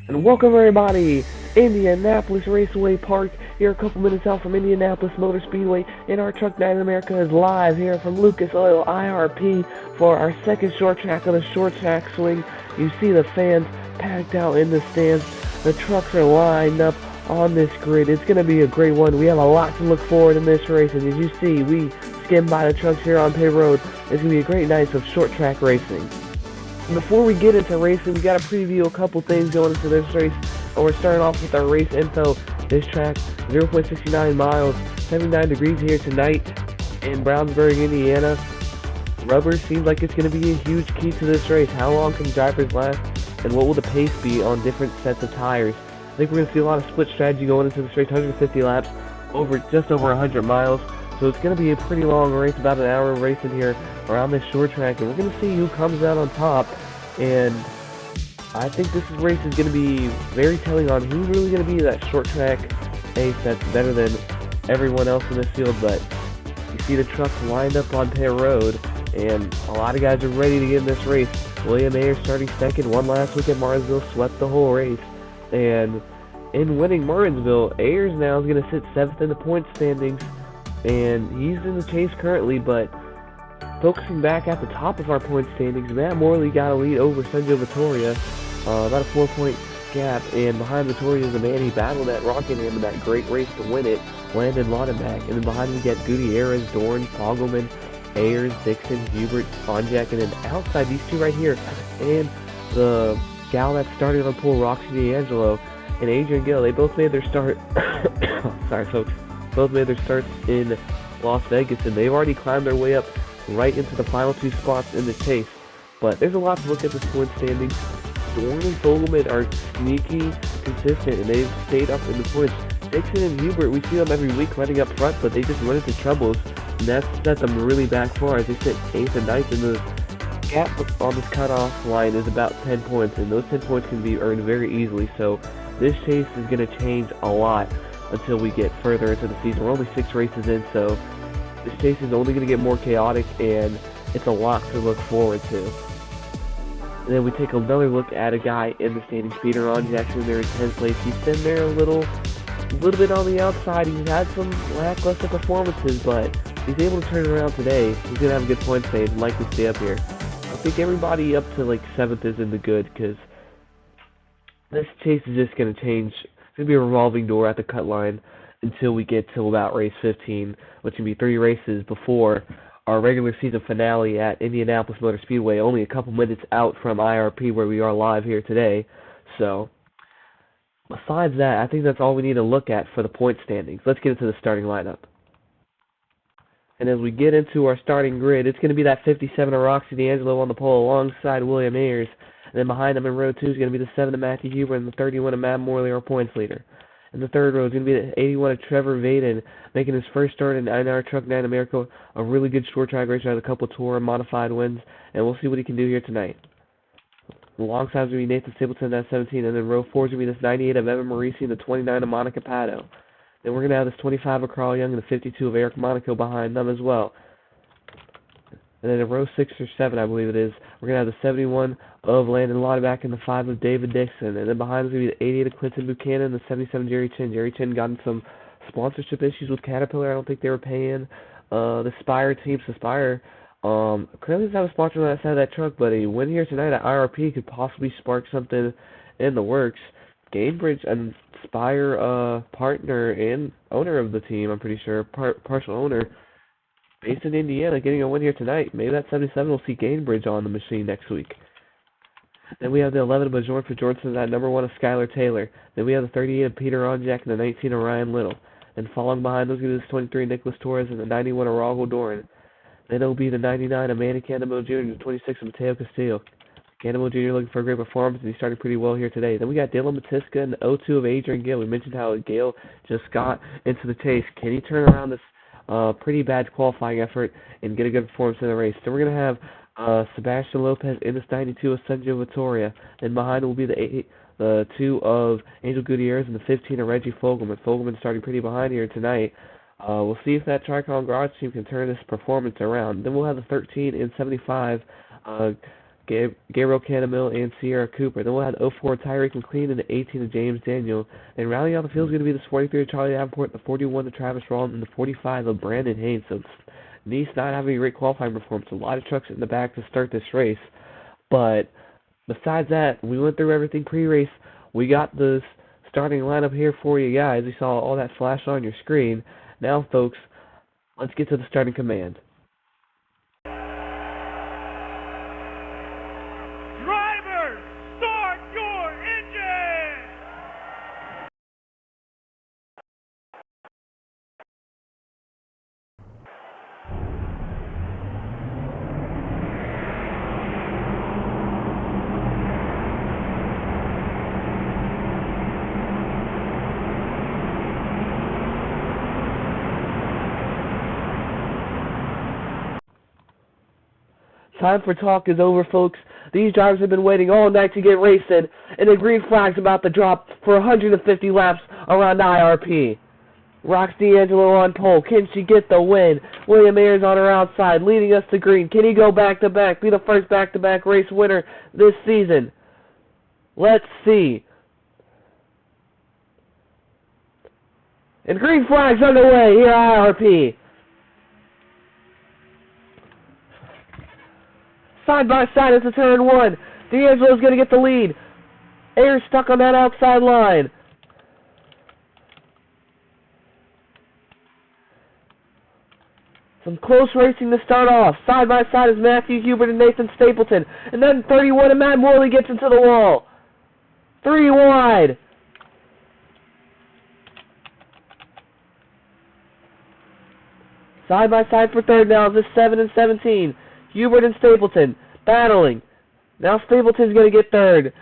And welcome everybody! Indianapolis Raceway Park, here a couple minutes out from Indianapolis Motor Speedway, and our Truck Night in America is live here from Lucas Oil IRP for our second short track of the short track swing. You see the fans packed out in the stands. The trucks are lined up on this grid. It's going to be a great one. We have a lot to look forward in this race, and as you see, we skim by the trucks here on pit road. It's going to be a great night of short track racing. Before we get into racing, we got to preview a couple things going into this race. We're starting off with our race info. This track, 0.69 miles, 79 degrees here tonight in Brownsburg, Indiana. Rubber seems like it's going to be a huge key to this race. How long can drivers last, and what will the pace be on different sets of tires? I think we're going to see a lot of split strategy going into this race, 150 laps, just over 100 miles. So it's going to be a pretty long race, about an hour of racing here around this short track, and we're going to see who comes out on top. And I think this race is going to be very telling on who's really going to be that short track ace that's better than everyone else in this field. But you see the trucks lined up on pit road, and a lot of guys are ready to get in this race. William Ayers starting second, won last week at Martinsville, swept the whole race. And in winning Martinsville, Ayers now is going to sit 7th in the point standings, and he's in the chase currently. But focusing back at the top of our point standings, Matt Morley got a lead over Sergio Vittoria, about a 4-point gap, and behind Vittoria is the man he battled at Rockingham in that great race to win it, Landon Laudenbach. And then behind him we get Gutierrez, Dorn, Fogelman, Ayers, Dixon, Hubert, Fonjack, and then outside these two right here, and the gal that started on pole, Roxy D'Angelo, and Adrian Gill, they both made their start, sorry folks, both made their starts in Las Vegas, and they've already climbed their way up right into the final two spots in the chase. But there's a lot to look at this point standings. Dorn and Fogelman are sneaky consistent, and they've stayed up in the points. Dixon and Hubert, we see them every week running up front, but they just run into troubles, and that's set them really back far as they sit 8th and 9th, and the gap on this cutoff line is about 10 points, and those 10 points can be earned very easily. So this chase is going to change a lot until we get further into the season. We're only 6 races in, so this chase is only going to get more chaotic, and it's a lot to look forward to. And then we take another look at a guy in the standings, Peter Ron Jackson, there in 10th place. He's been there a little bit on the outside. He's had some lackluster performances, but he's able to turn it around today. He's going to have a good point stage and likely stay up here. I think everybody up to like 7th is in the good, because this chase is just going to change. It's going to be a revolving door at the cut line until we get to about race 15, which can be 3 races before our regular season finale at Indianapolis Motor Speedway, only a couple minutes out from IRP where we are live here today. So besides that, I think that's all we need to look at for the point standings. Let's get into the starting lineup. And as we get into our starting grid, it's going to be that 57 of Roxy D'Angelo on the pole alongside William Ayers. And then behind him in row 2 is going to be the 7 of Matthew Huber and the 31 of Matt Morley, our points leader. In the third row is going to be the 81 of Trevor Vaden, making his first start in our Truck Night in America. A really good short track race, has a couple tour and modified wins, and we'll see what he can do here tonight. Alongside is going to be Nathan Stapleton at 17, and then row 4 is going to be this 98 of Evan Marisi and the 29 of Monica Pato. Then we're going to have this 25 of Carl Young and the 52 of Eric Monaco behind them as well. And then in row 6 or 7, I believe it is, we're going to have the 71 of Landon Laudenbach and the 5 of David Dixon. And then behind us is going to be the 88 of Clinton Buchanan and the 77 Jerry Chin. Jerry Chin got in some sponsorship issues with Caterpillar. I don't think they were paying the Spire team. So Spire currently doesn't have a sponsor on that side of that truck, but a win here tonight at IRP could possibly spark something in the works. Gainbridge and Spire partner and owner of the team, I'm pretty sure, partial owner, based in Indiana, getting a win here tonight. Maybe that 77 will see Gainbridge on the machine next week. Then we have the 11 of Bajorn for Jordan, that number 1 of Skylar Taylor. Then we have the 38 of Peter Onjak and the 19 of Ryan Little. And following behind those is the 23 of Nicholas Torres and the 91 of Raul Doran. Then it'll be the 99 of Manny Candamo Jr. and the 26 of Mateo Castillo. Candamo Jr. looking for a great performance, and he's starting pretty well here today. Then we got Dylan Matiska and the 02 of Adrian Gill. We mentioned how Gill just got into the chase. Can he turn around this pretty bad qualifying effort and get a good performance in the race? Then we're going to have Sebastian Lopez in this 92 of Sergio Vittoria. Then behind will be the 2 of Angel Gutierrez and the 15 of Reggie Fogelman. Fogelman starting pretty behind here tonight. We'll see if that Tricon Garage team can turn this performance around. Then we'll have the 13 and 75 Gabriel Canamil, and Sierra Cooper. Then we'll have 04 Tyreek McLean and the 18 of James Daniel. And rounding out the field is going to be the 43 of Charlie Davenport, the 41 of Travis Rollins, and the 45 of Brandon Haynes. So Nice not having a great qualifying performance. A lot of trucks in the back to start this race. But besides that, we went through everything pre-race. We got this starting lineup here for you guys. You saw all that flash on your screen. Now, folks, let's get to the starting command. Driver, start your engine! Time for talk is over, folks. These drivers have been waiting all night to get racing, and the green flag's about to drop for 150 laps around IRP. Rox D'Angelo on pole. Can she get the win? William Ayers on her outside, leading us to green. Can he go back-to-back, be the first back-to-back race winner this season? Let's see. And green flag's underway here at IRP. Side by side into turn one. D'Angelo's going to get the lead. Ayers stuck on that outside line. Some close racing to start off. Side by side is Matthew Hubert and Nathan Stapleton. And then 31 and Matt Morley gets into the wall. 3 wide. Side by side for third now is this 7 and 17. Hubert and Stapleton battling. Now Stapleton's going to get third.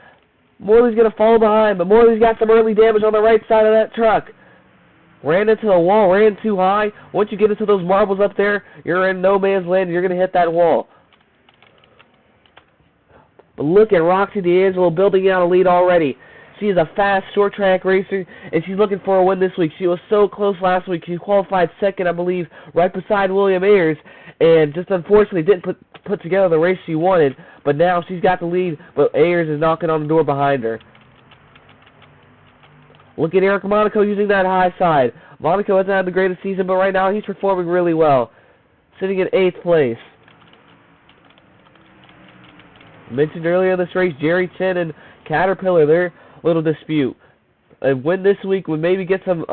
Morley's going to fall behind, but Morley's got some early damage on the right side of that truck. Ran into the wall, ran too high. Once you get into those marbles up there, you're in no man's land and you're going to hit that wall. But look at Roxy D'Angelo building out a lead already. She is a fast short track racer, and she's looking for a win this week. She was so close last week. She qualified second, I believe, right beside William Ayers, and just unfortunately didn't put together the race she wanted. But now she's got the lead, but Ayers is knocking on the door behind her. Look at Eric Monaco using that high side. Monaco hasn't had the greatest season, but right now he's performing really well, sitting in 8th place. Mentioned earlier in this race, Jerry Chen and Caterpillar, their little dispute. A win this week would maybe get some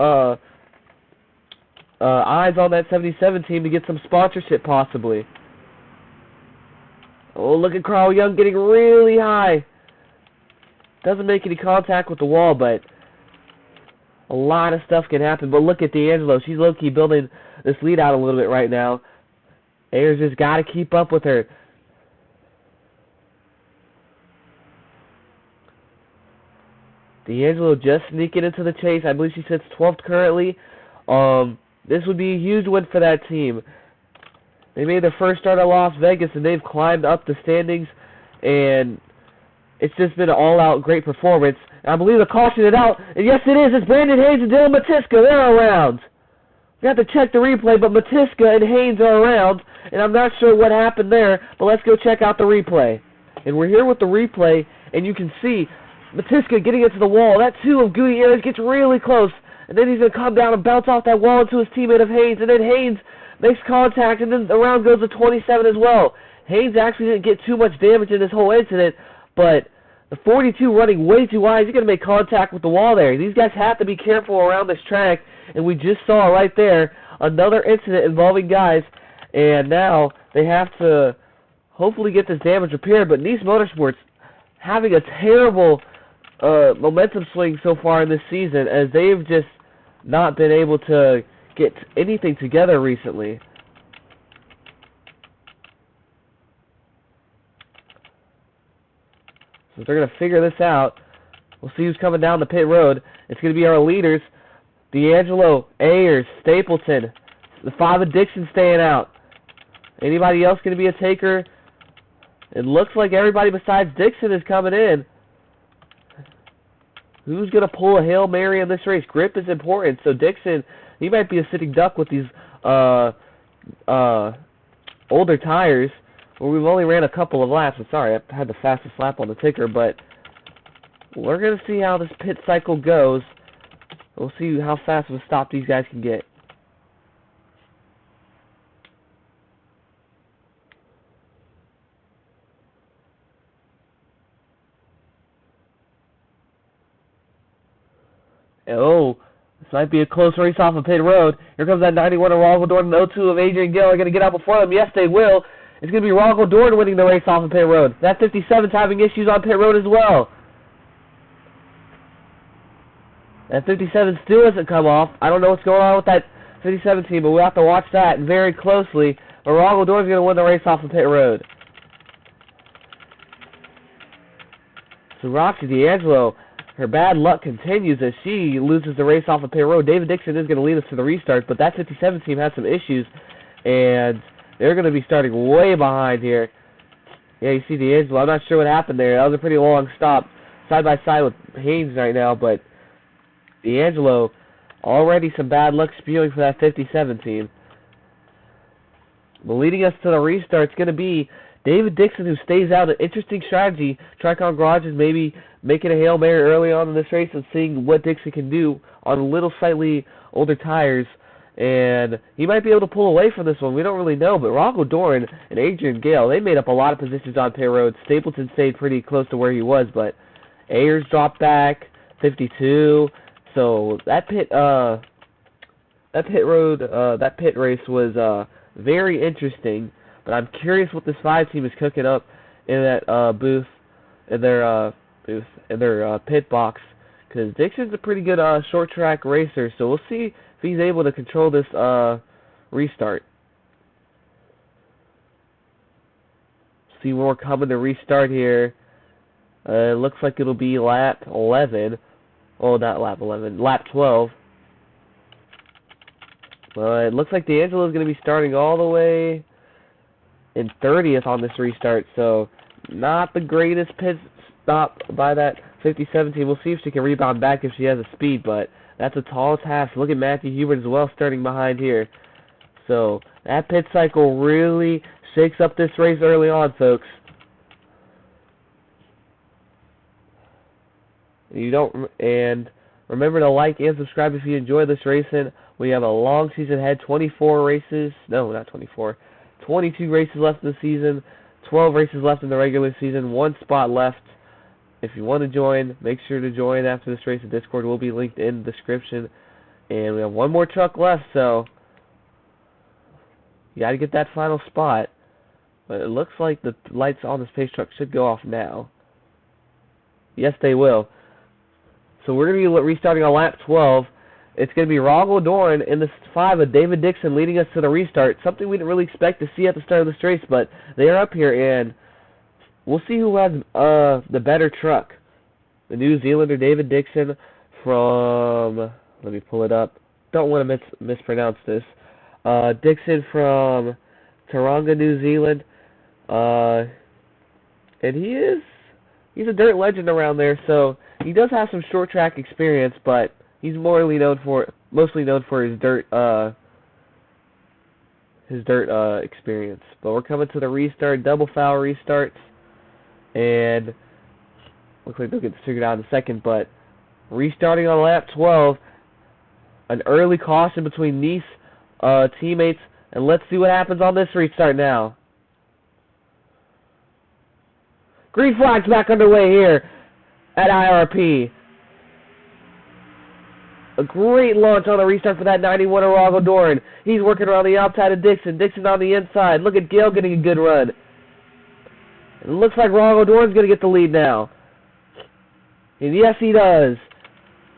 eyes on that 77 team to get some sponsorship possibly. Oh, look at Carl Young getting really high. Doesn't make any contact with the wall, but a lot of stuff can happen. But look at D'Angelo. She's low-key building this lead out a little bit right now. Ayers just got to keep up with her. D'Angelo just sneaking into the chase. I believe she sits 12th currently. This would be a huge win for that team. They made their first start at Las Vegas, and they've climbed up the standings, and it's just been an all-out great performance. And I believe they're cautioning it out, and yes it is. It's Brandon Haynes and Dylan Matiska. They're around. We have to check the replay, but Matiska and Haynes are around, and I'm not sure what happened there, but let's go check out the replay. And we're here with the replay, and you can see Matiska getting into the wall. That 2 of Gooey Ayers gets really close, and then he's going to come down and bounce off that wall into his teammate of Haynes, and then Haynes makes contact, and then the round goes to 27 as well. Haynes actually didn't get too much damage in this whole incident, but the 42 running way too wide, he's going to make contact with the wall there. These guys have to be careful around this track, and we just saw right there another incident involving guys, and now they have to hopefully get this damage repaired. But Nice Motorsports having a terrible momentum swing so far in this season, as they've just not been able to get anything together recently. So they're going to figure this out. We'll see who's coming down the pit road. It's going to be our leaders, D'Angelo, Ayers, Stapleton, the 5 of Dixon staying out. Anybody else going to be a taker? It looks like everybody besides Dixon is coming in. Who's going to pull a Hail Mary in this race? Grip is important, so Dixon, he might be a sitting duck with these older tires. Well, we've only ran a couple of laps. I'm sorry, I had the fastest lap on the ticker, but we're going to see how this pit cycle goes. We'll see how fast of a stop these guys can get. Oh, this might be a close race off of pit road. Here comes that 91 of Ronald Dorn and 02 of Adrian Gill are going to get out before them. Yes, they will. It's going to be Ronald Dorn winning the race off of pit road. That 57's having issues on pit road as well. That 57 still hasn't come off. I don't know what's going on with that 57 team, but we'll have to watch that very closely. But Ronald Dorn's going to win the race off of pit road. So Roxy D'Angelo, her bad luck continues as she loses the race off of pit road. David Dixon is going to lead us to the restart, but that 57 team has some issues, and they're going to be starting way behind here. Yeah, you see D'Angelo. I'm not sure what happened there. That was a pretty long stop, side by side with Haynes right now, but D'Angelo, already some bad luck spewing for that 57 team. But leading us to the restart is going to be David Dixon, who stays out. An interesting strategy. Tricon Garage is maybe making a Hail Mary early on in this race and seeing what Dixon can do on little slightly older tires. And he might be able to pull away from this one. We don't really know. But Rocco Doran and Adrian Gale, they made up a lot of positions on pit road. Stapleton stayed pretty close to where he was, but Ayers dropped back, 52. So that pit race was very interesting. But I'm curious what this 5 team is cooking up in that booth, in their pit box, because Dixon's a pretty good short track racer. So we'll see if he's able to control this restart. See more coming to restart here. It looks like it'll be lap 11. Oh, not lap 11, lap 12. It looks like D'Angelo is going to be starting all the way in 30th on this restart, so not the greatest pit stop by that 57 team. We'll see if she can rebound back if she has the speed, but that's a tall task. Look at Matthew Hubert as well starting behind here. So that pit cycle really shakes up this race early on, folks. And remember to like and subscribe if you enjoy this racing. We have a long season ahead, 24 races. No, not 24. 22 races left in the season, 12 races left in the regular season, 1 spot left. If you want to join, make sure to join after this race. The Discord will be linked in the description. And we have 1 more truck left, so you got to get that final spot. But it looks like the lights on this pace truck should go off now. Yes, they will. So we're going to be restarting on lap 12. It's going to be Ronald Doran in the 5 of David Dixon leading us to the restart. Something we didn't really expect to see at the start of this race, but they are up here, and we'll see who has the better truck. The New Zealander David Dixon from, let me pull it up. Don't want to mispronounce this. Dixon from Taronga, New Zealand. And he's a dirt legend around there, so he does have some short track experience, but he's mostly known for his dirt experience. But we're coming to the restart, double foul restarts, and looks like they'll get this figured out in a second. But restarting on lap 12, an early caution between Nice teammates, and let's see what happens on this restart now. Green flag's back underway here at IRP. A great launch on the restart for that 91 of Ronald Doran. He's working around the outside of Dixon. Dixon on the inside. Look at Gale getting a good run. It looks like Ronald Doran's going to get the lead now. And yes, he does.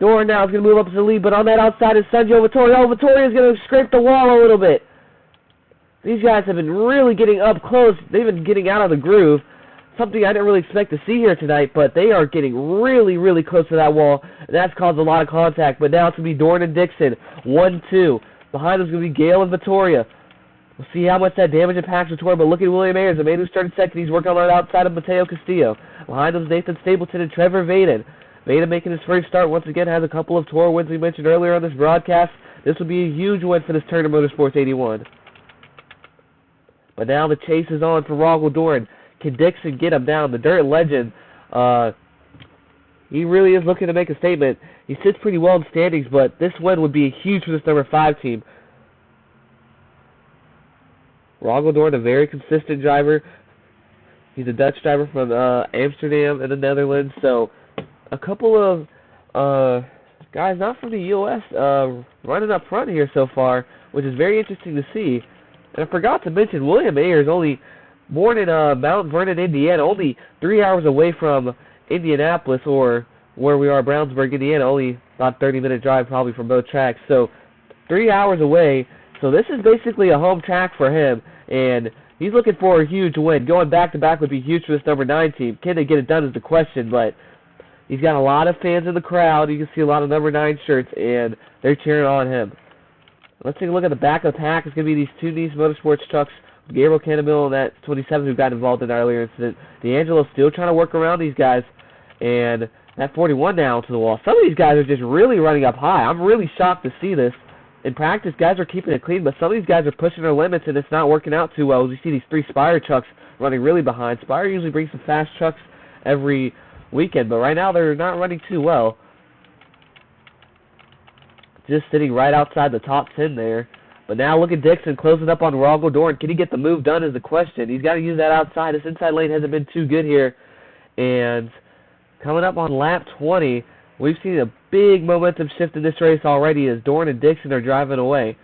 Doran now is going to move up to the lead, but on that outside is Sergio Vittoria. Oh, Vittoria's going to scrape the wall a little bit. These guys have been really getting up close. They've been getting out of the groove. Something I didn't really expect to see here tonight, but they are getting really, really close to that wall, and that's caused a lot of contact. But now it's going to be Doran and Dixon, 1-2. Behind them is going to be Gale and Vittoria. We'll see how much that damage impacts Vittoria, but look at William Ayers, the man who started second. He's working on the outside of Mateo Castillo. Behind them is Nathan Stapleton and Trevor Vaden. Vaden making his first start once again, has a couple of tour wins we mentioned earlier on this broadcast. This will be a huge win for this Turner Motorsports 81. But now the chase is on for Rogel Doran. Can Dixon get him down? The Dirt Legend, he really is looking to make a statement. He sits pretty well in standings, but this win would be huge for this number 5 team. Rogel Doran, a very consistent driver. He's a Dutch driver from Amsterdam in the Netherlands. So a couple of guys not from the U.S. Running up front here so far, which is very interesting to see. And I forgot to mention, William Ayers, only born in Mount Vernon, Indiana, only 3 hours away from Indianapolis, or where we are, Brownsburg, Indiana, only about 30-minute drive probably from both tracks. So 3 hours away. So this is basically a home track for him, and he's looking for a huge win. Going back-to-back would be huge for this number 9 team. Can they get it done is the question, but he's got a lot of fans in the crowd. You can see a lot of number 9 shirts, and they're cheering on him. Let's take a look at the back of the pack. It's going to be these 2 Nice Motorsports trucks. Gabriel Cannonville and that 27 who got involved in the earlier incident. D'Angelo's still trying to work around these guys, and that 41 down to the wall. Some of these guys are just really running up high. I'm really shocked to see this. In practice, guys are keeping it clean, but some of these guys are pushing their limits, and it's not working out too well. As you see these 3 Spire trucks running really behind. Spire usually brings some fast trucks every weekend, but right now they're not running too well. Just sitting right outside the top 10 there. But now look at Dixon closing up on Rogel Doran. Can he get the move done is the question. He's got to use that outside. His inside lane hasn't been too good here. And coming up on lap 20, we've seen a big momentum shift in this race already as Doran and Dixon are driving away.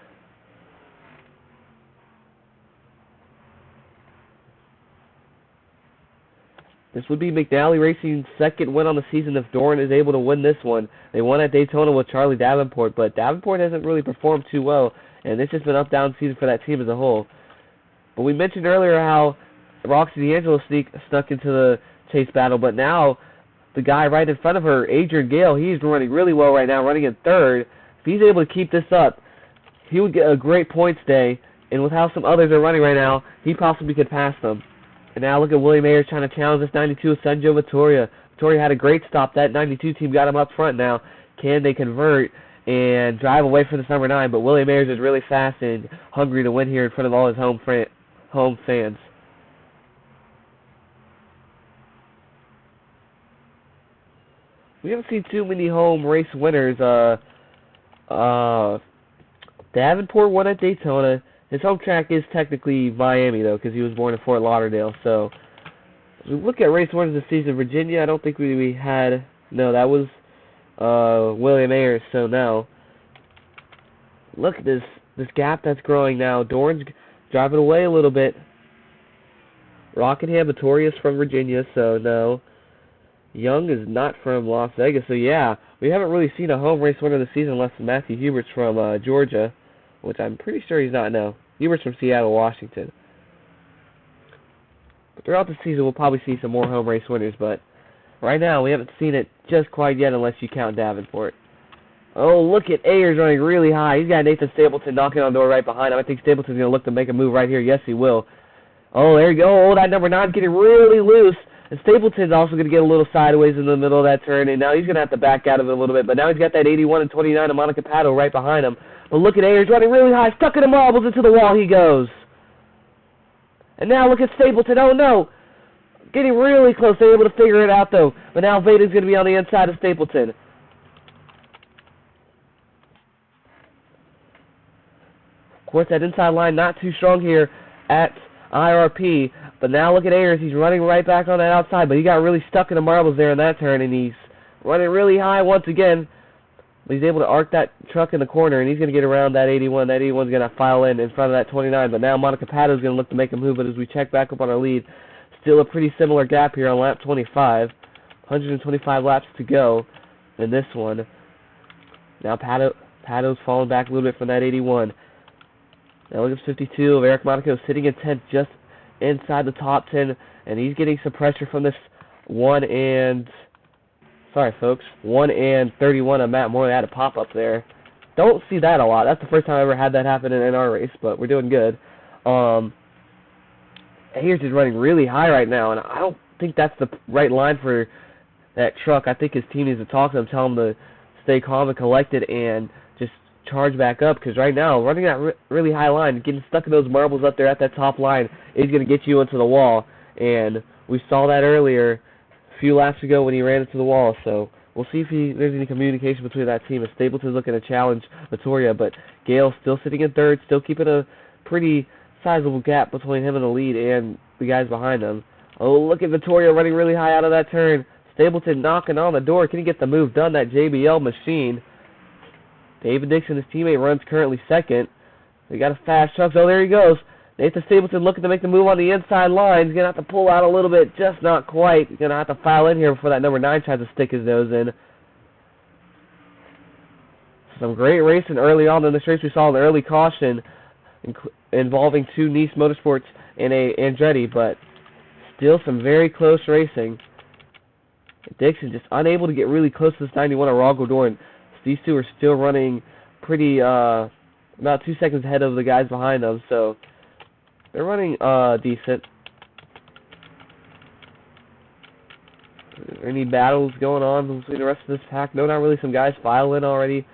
This would be McNally Racing's second win on the season if Doran is able to win this one. They won at Daytona with Charlie Davenport, but Davenport hasn't really performed too well, and it's just been up-down season for that team as a whole. But we mentioned earlier how Roxy D'Angelo snuck into the chase battle, but now the guy right in front of her, Adrian Gale, he's running really well right now, running in third. If he's able to keep this up, he would get a great points day, and with how some others are running right now, he possibly could pass them. And now look at William Ayers trying to challenge this 92 with Sanjo Vittoria. Vittoria had a great stop. That 92 team got him up front now. Can they convert and drive away from this number 9? But William Ayers is really fast and hungry to win here in front of all his home fans. We haven't seen too many home race winners. Davenport won at Daytona. His home track is technically Miami, though, because he was born in Fort Lauderdale. So, as we look at race winners this season, Virginia, I don't think we had... No, that was William Ayers, so no. Look at this gap that's growing now. Doran's driving away a little bit. Rockingham, Vittoria's from Virginia, so no. Young is not from Las Vegas, so yeah. We haven't really seen a home race winner this season unless Matthew Hubert's from Georgia, which I'm pretty sure he's not now. Hubert's from Seattle, Washington. But throughout the season, we'll probably see some more home race winners, but right now, we haven't seen it just quite yet unless you count Davenport. Oh, look at Ayers running really high. He's got Nathan Stapleton knocking on the door right behind him. I think Stapleton's going to look to make a move right here. Yes, he will. Oh, there you go. Oh, that number 9's getting really loose. And Stapleton's also going to get a little sideways in the middle of that turn, and now he's going to have to back out of it a little bit. But now he's got that 81 and 29 of Monica Pato right behind him. But look at Ayers running really high, stuck in the marbles, into the wall he goes. And now look at Stapleton. Oh, no. Getting really close. They're able to figure it out, though. But now Vaden's going to be on the inside of Stapleton. Of course, that inside line not too strong here at IRP. But now look at Ayers. He's running right back on that outside. But he got really stuck in the marbles there in that turn. And he's running really high once again. But he's able to arc that truck in the corner. And he's going to get around that 81. That 81's going to file in front of that 29. But now Monica Pato's going to look to make a move. But as we check back up on our lead, still a pretty similar gap here on lap 25. 125 laps to go in this one. Now Pato's falling back a little bit from that 81. Now look at 52 of Eric Monaco sitting in 10th just inside the top 10. And he's getting some pressure from this 1 and 31 of Matt Morley. Had a pop up there. Don't see that a lot. That's the first time I ever had that happen in our race, but we're doing good. Ayers is running really high right now, and I don't think that's the right line for that truck. I think his team needs to talk to him, tell him to stay calm and collected and just charge back up, because right now, running that really high line, getting stuck in those marbles up there at that top line is going to get you into the wall, and we saw that earlier a few laps ago when he ran into the wall, so we'll see if there's any communication between that team. As Stapleton's looking to challenge Vittoria, but Gale still sitting in third, still keeping a pretty sizable gap between him and the lead and the guys behind him. Oh, look at Vittoria running really high out of that turn. Stapleton knocking on the door. Can he get the move done? That JBL machine. David Dixon, his teammate, runs currently second. They got a fast truck. Oh, there he goes. Nathan Stapleton looking to make the move on the inside line. He's going to have to pull out a little bit, just not quite. He's going to have to file in here before that number 9 tries to stick his nose in. Some great racing early on in this race. We saw an early caution involving 2 Nice Motorsports and a Andretti, but still some very close racing. Dixon just unable to get really close to this 91 of Raul Godorin. These two are still running pretty, about 2 seconds ahead of the guys behind them, so they're running decent. Any battles going on between the rest of this pack? No, not really. Some guys file in already.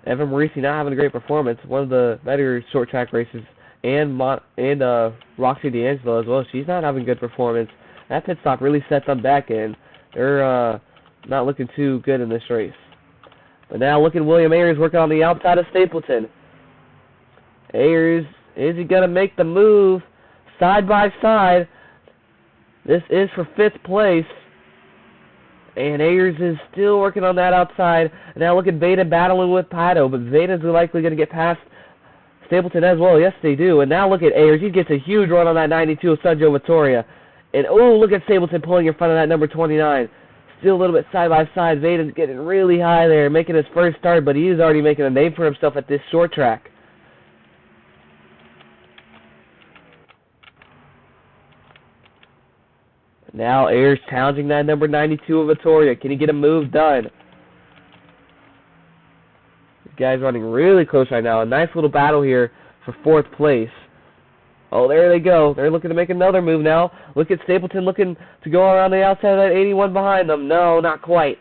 Evan Marisi not having a great performance. One of the better short track races. And Roxy D'Angelo as well. She's not having good performance. That pit stop really set them back in. They're not looking too good in this race. But now look at William Ayers working on the outside of Stapleton. Ayers, is he going to make the move side by side? This is for 5th place. And Ayers is still working on that outside. Now look at Veda battling with Pato, but Veda's likely going to get past Stapleton as well. Yes, they do. And now look at Ayers. He gets a huge run on that 92 of Sergio Vittoria. And, oh, look at Stapleton pulling in front of that number 29. Still a little bit side by side. Veda's getting really high there, making his first start, but he is already making a name for himself at this short track. Now Ayers challenging that number 92 of Vittoria. Can he get a move done? This guy's running really close right now. A nice little battle here for 4th place. Oh, there they go. They're looking to make another move now. Look at Stapleton looking to go around the outside of that 81 behind them. No, not quite.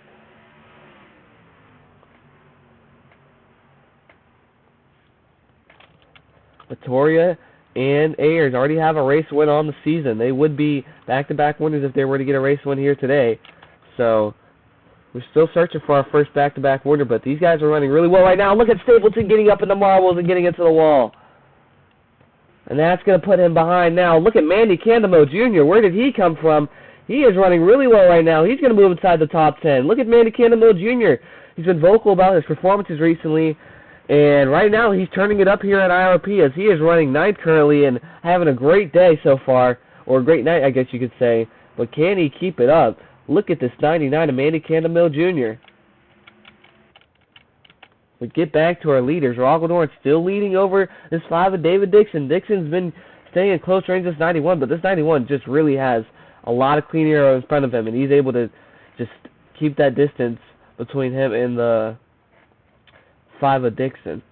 Vittoria and Ayers already have a race win on the season. They would be back-to-back winners if they were to get a race win here today. So we're still searching for our first back-to-back winner, but these guys are running really well right now. Look at Stapleton getting up in the marbles and getting into the wall. And that's going to put him behind now. Look at Mandy Candamo Jr. Where did he come from? He is running really well right now. He's going to move inside the top 10. Look at Mandy Candamo Jr. He's been vocal about his performances recently. And right now he's turning it up here at IRP as he is running 9th currently and having a great day so far. Or a great night, I guess you could say. But can he keep it up? Look at this 99 of Mandy Candamo Jr. We get back to our leaders. Raul Godorin still leading over this 5 of David Dixon. Dixon's been staying in close range this 91, but this 91 just really has a lot of clean air in front of him, and he's able to just keep that distance between him and the 5 of Dixon.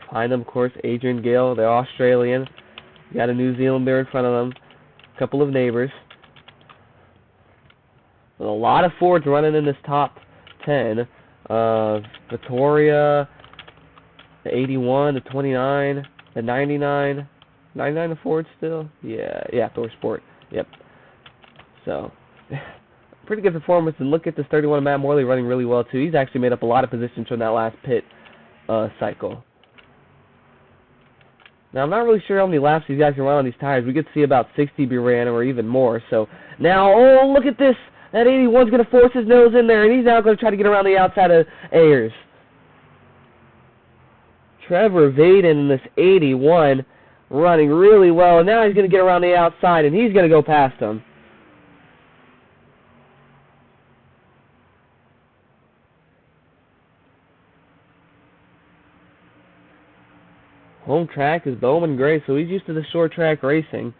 Behind them, of course, Adrian Gale. They're Australian. You got a New Zealander in front of them. A couple of neighbors. With a lot of Fords running in this top 10. Vittoria, the 81, the 29, the 99. 99 of Ford still? Yeah, Thor Sport. Yep. So, pretty good performance. And look at this 31 of Matt Morley running really well, too. He's actually made up a lot of positions from that last pit cycle. Now, I'm not really sure how many laps these guys can run on these tires. We could see about 60 be ran or even more. So, now, oh, look at this. That 81's going to force his nose in there, and he's now going to try to get around the outside of Ayers. Trevor Vaden in this 81 running really well, and now he's going to get around the outside, and he's going to go past him. Home track is Bowman Gray, so he's used to the short track racing.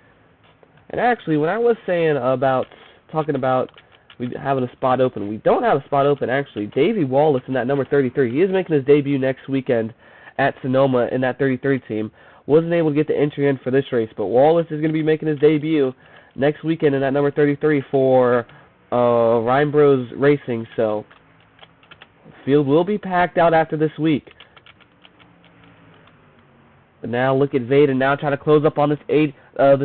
And actually, when I was saying about, talking about we having a spot open, we don't have a spot open, actually. Davey Wallace in that number 33, he is making his debut next weekend at Sonoma in that 33 team. Wasn't able to get the entry in for this race, but Wallace is going to be making his debut next weekend in that number 33 for Ryan Bros Racing, so field will be packed out after this week. But now look at Vaden now trying to close up on this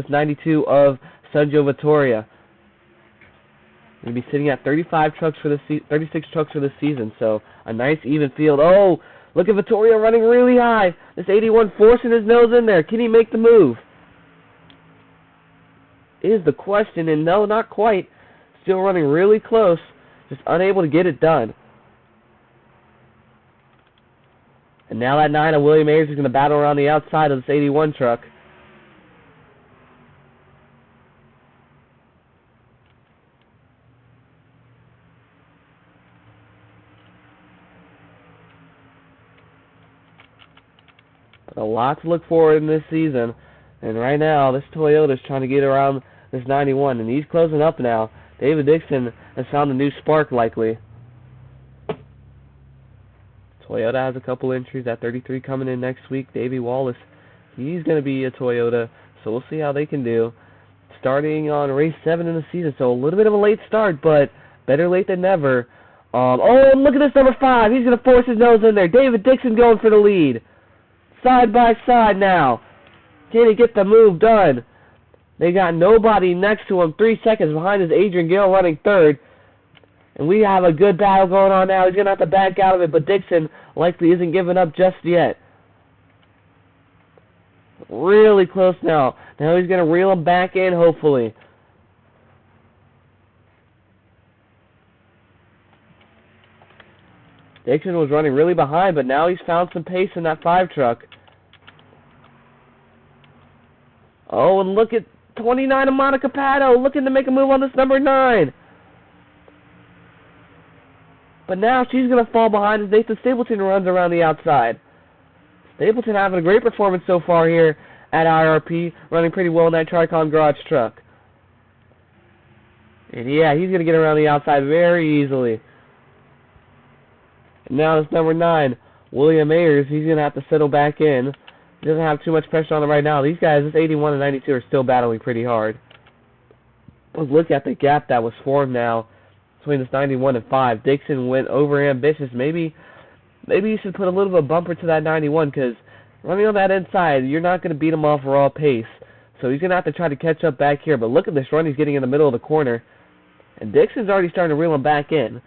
92 of Sergio Vittoria. He'll be sitting at 36 trucks for the season, so a nice even field. Oh, look at Vittoria running really high. This 81 forcing his nose in there. Can he make the move? Is the question, and no, not quite. Still running really close, just unable to get it done. And now that 9 of William Ayers is going to battle around the outside of this 81 truck. A lot to look forward in this season, and right now this Toyota is trying to get around this 91, and he's closing up now. David Dixon has found a new spark, likely. Toyota has a couple entries at 33 coming in next week. Davey Wallace, he's going to be a Toyota, so we'll see how they can do. Starting on race 7 in the season, so a little bit of a late start, but better late than never. Oh, look at this number 5. He's going to force his nose in there. David Dixon going for the lead. Side by side now. Can he get the move done? They got nobody next to him. 3 seconds behind is Adrian Gill running third. And we have a good battle going on now. He's going to have to back out of it, but Dixon likely isn't giving up just yet. Really close now. Now he's going to reel him back in, hopefully. Dixon was running really behind, but now he's found some pace in that 5 truck. Oh, and look at 29 of Monica Pato looking to make a move on this number 9. But now she's going to fall behind as Nathan Stapleton runs around the outside. Stapleton having a great performance so far here at IRP, running pretty well in that Tricon Garage truck. And yeah, he's going to get around the outside very easily. And now this number 9, William Ayers, he's going to have to settle back in. He doesn't have too much pressure on him right now. These guys, this 81 and 92, are still battling pretty hard. But look at the gap that was formed now between this 91 and 5. Dixon went over ambitious. Maybe you should put a little bit of bumper to that 91, because running on that inside, you're not going to beat him off raw pace. So he's going to have to try to catch up back here. But look at this run he's getting in the middle of the corner. And Dixon's already starting to reel him back in.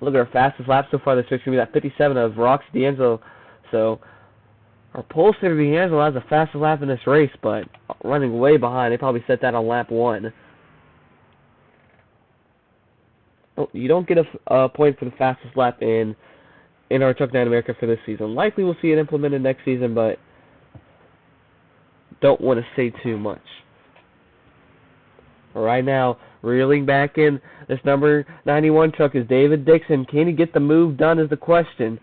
Look at our fastest lap so far this race. It's going to be that 57 of Rox D'Angelo. So our pole sitter D'Angelo has the fastest lap in this race, but running way behind. They probably set that on lap 1. Oh, you don't get a point for the fastest lap in our Truck Night America for this season. Likely we'll see it implemented next season, but don't want to say too much. Right now, reeling back in this number 91 truck is David Dixon. Can he get the move done is the question.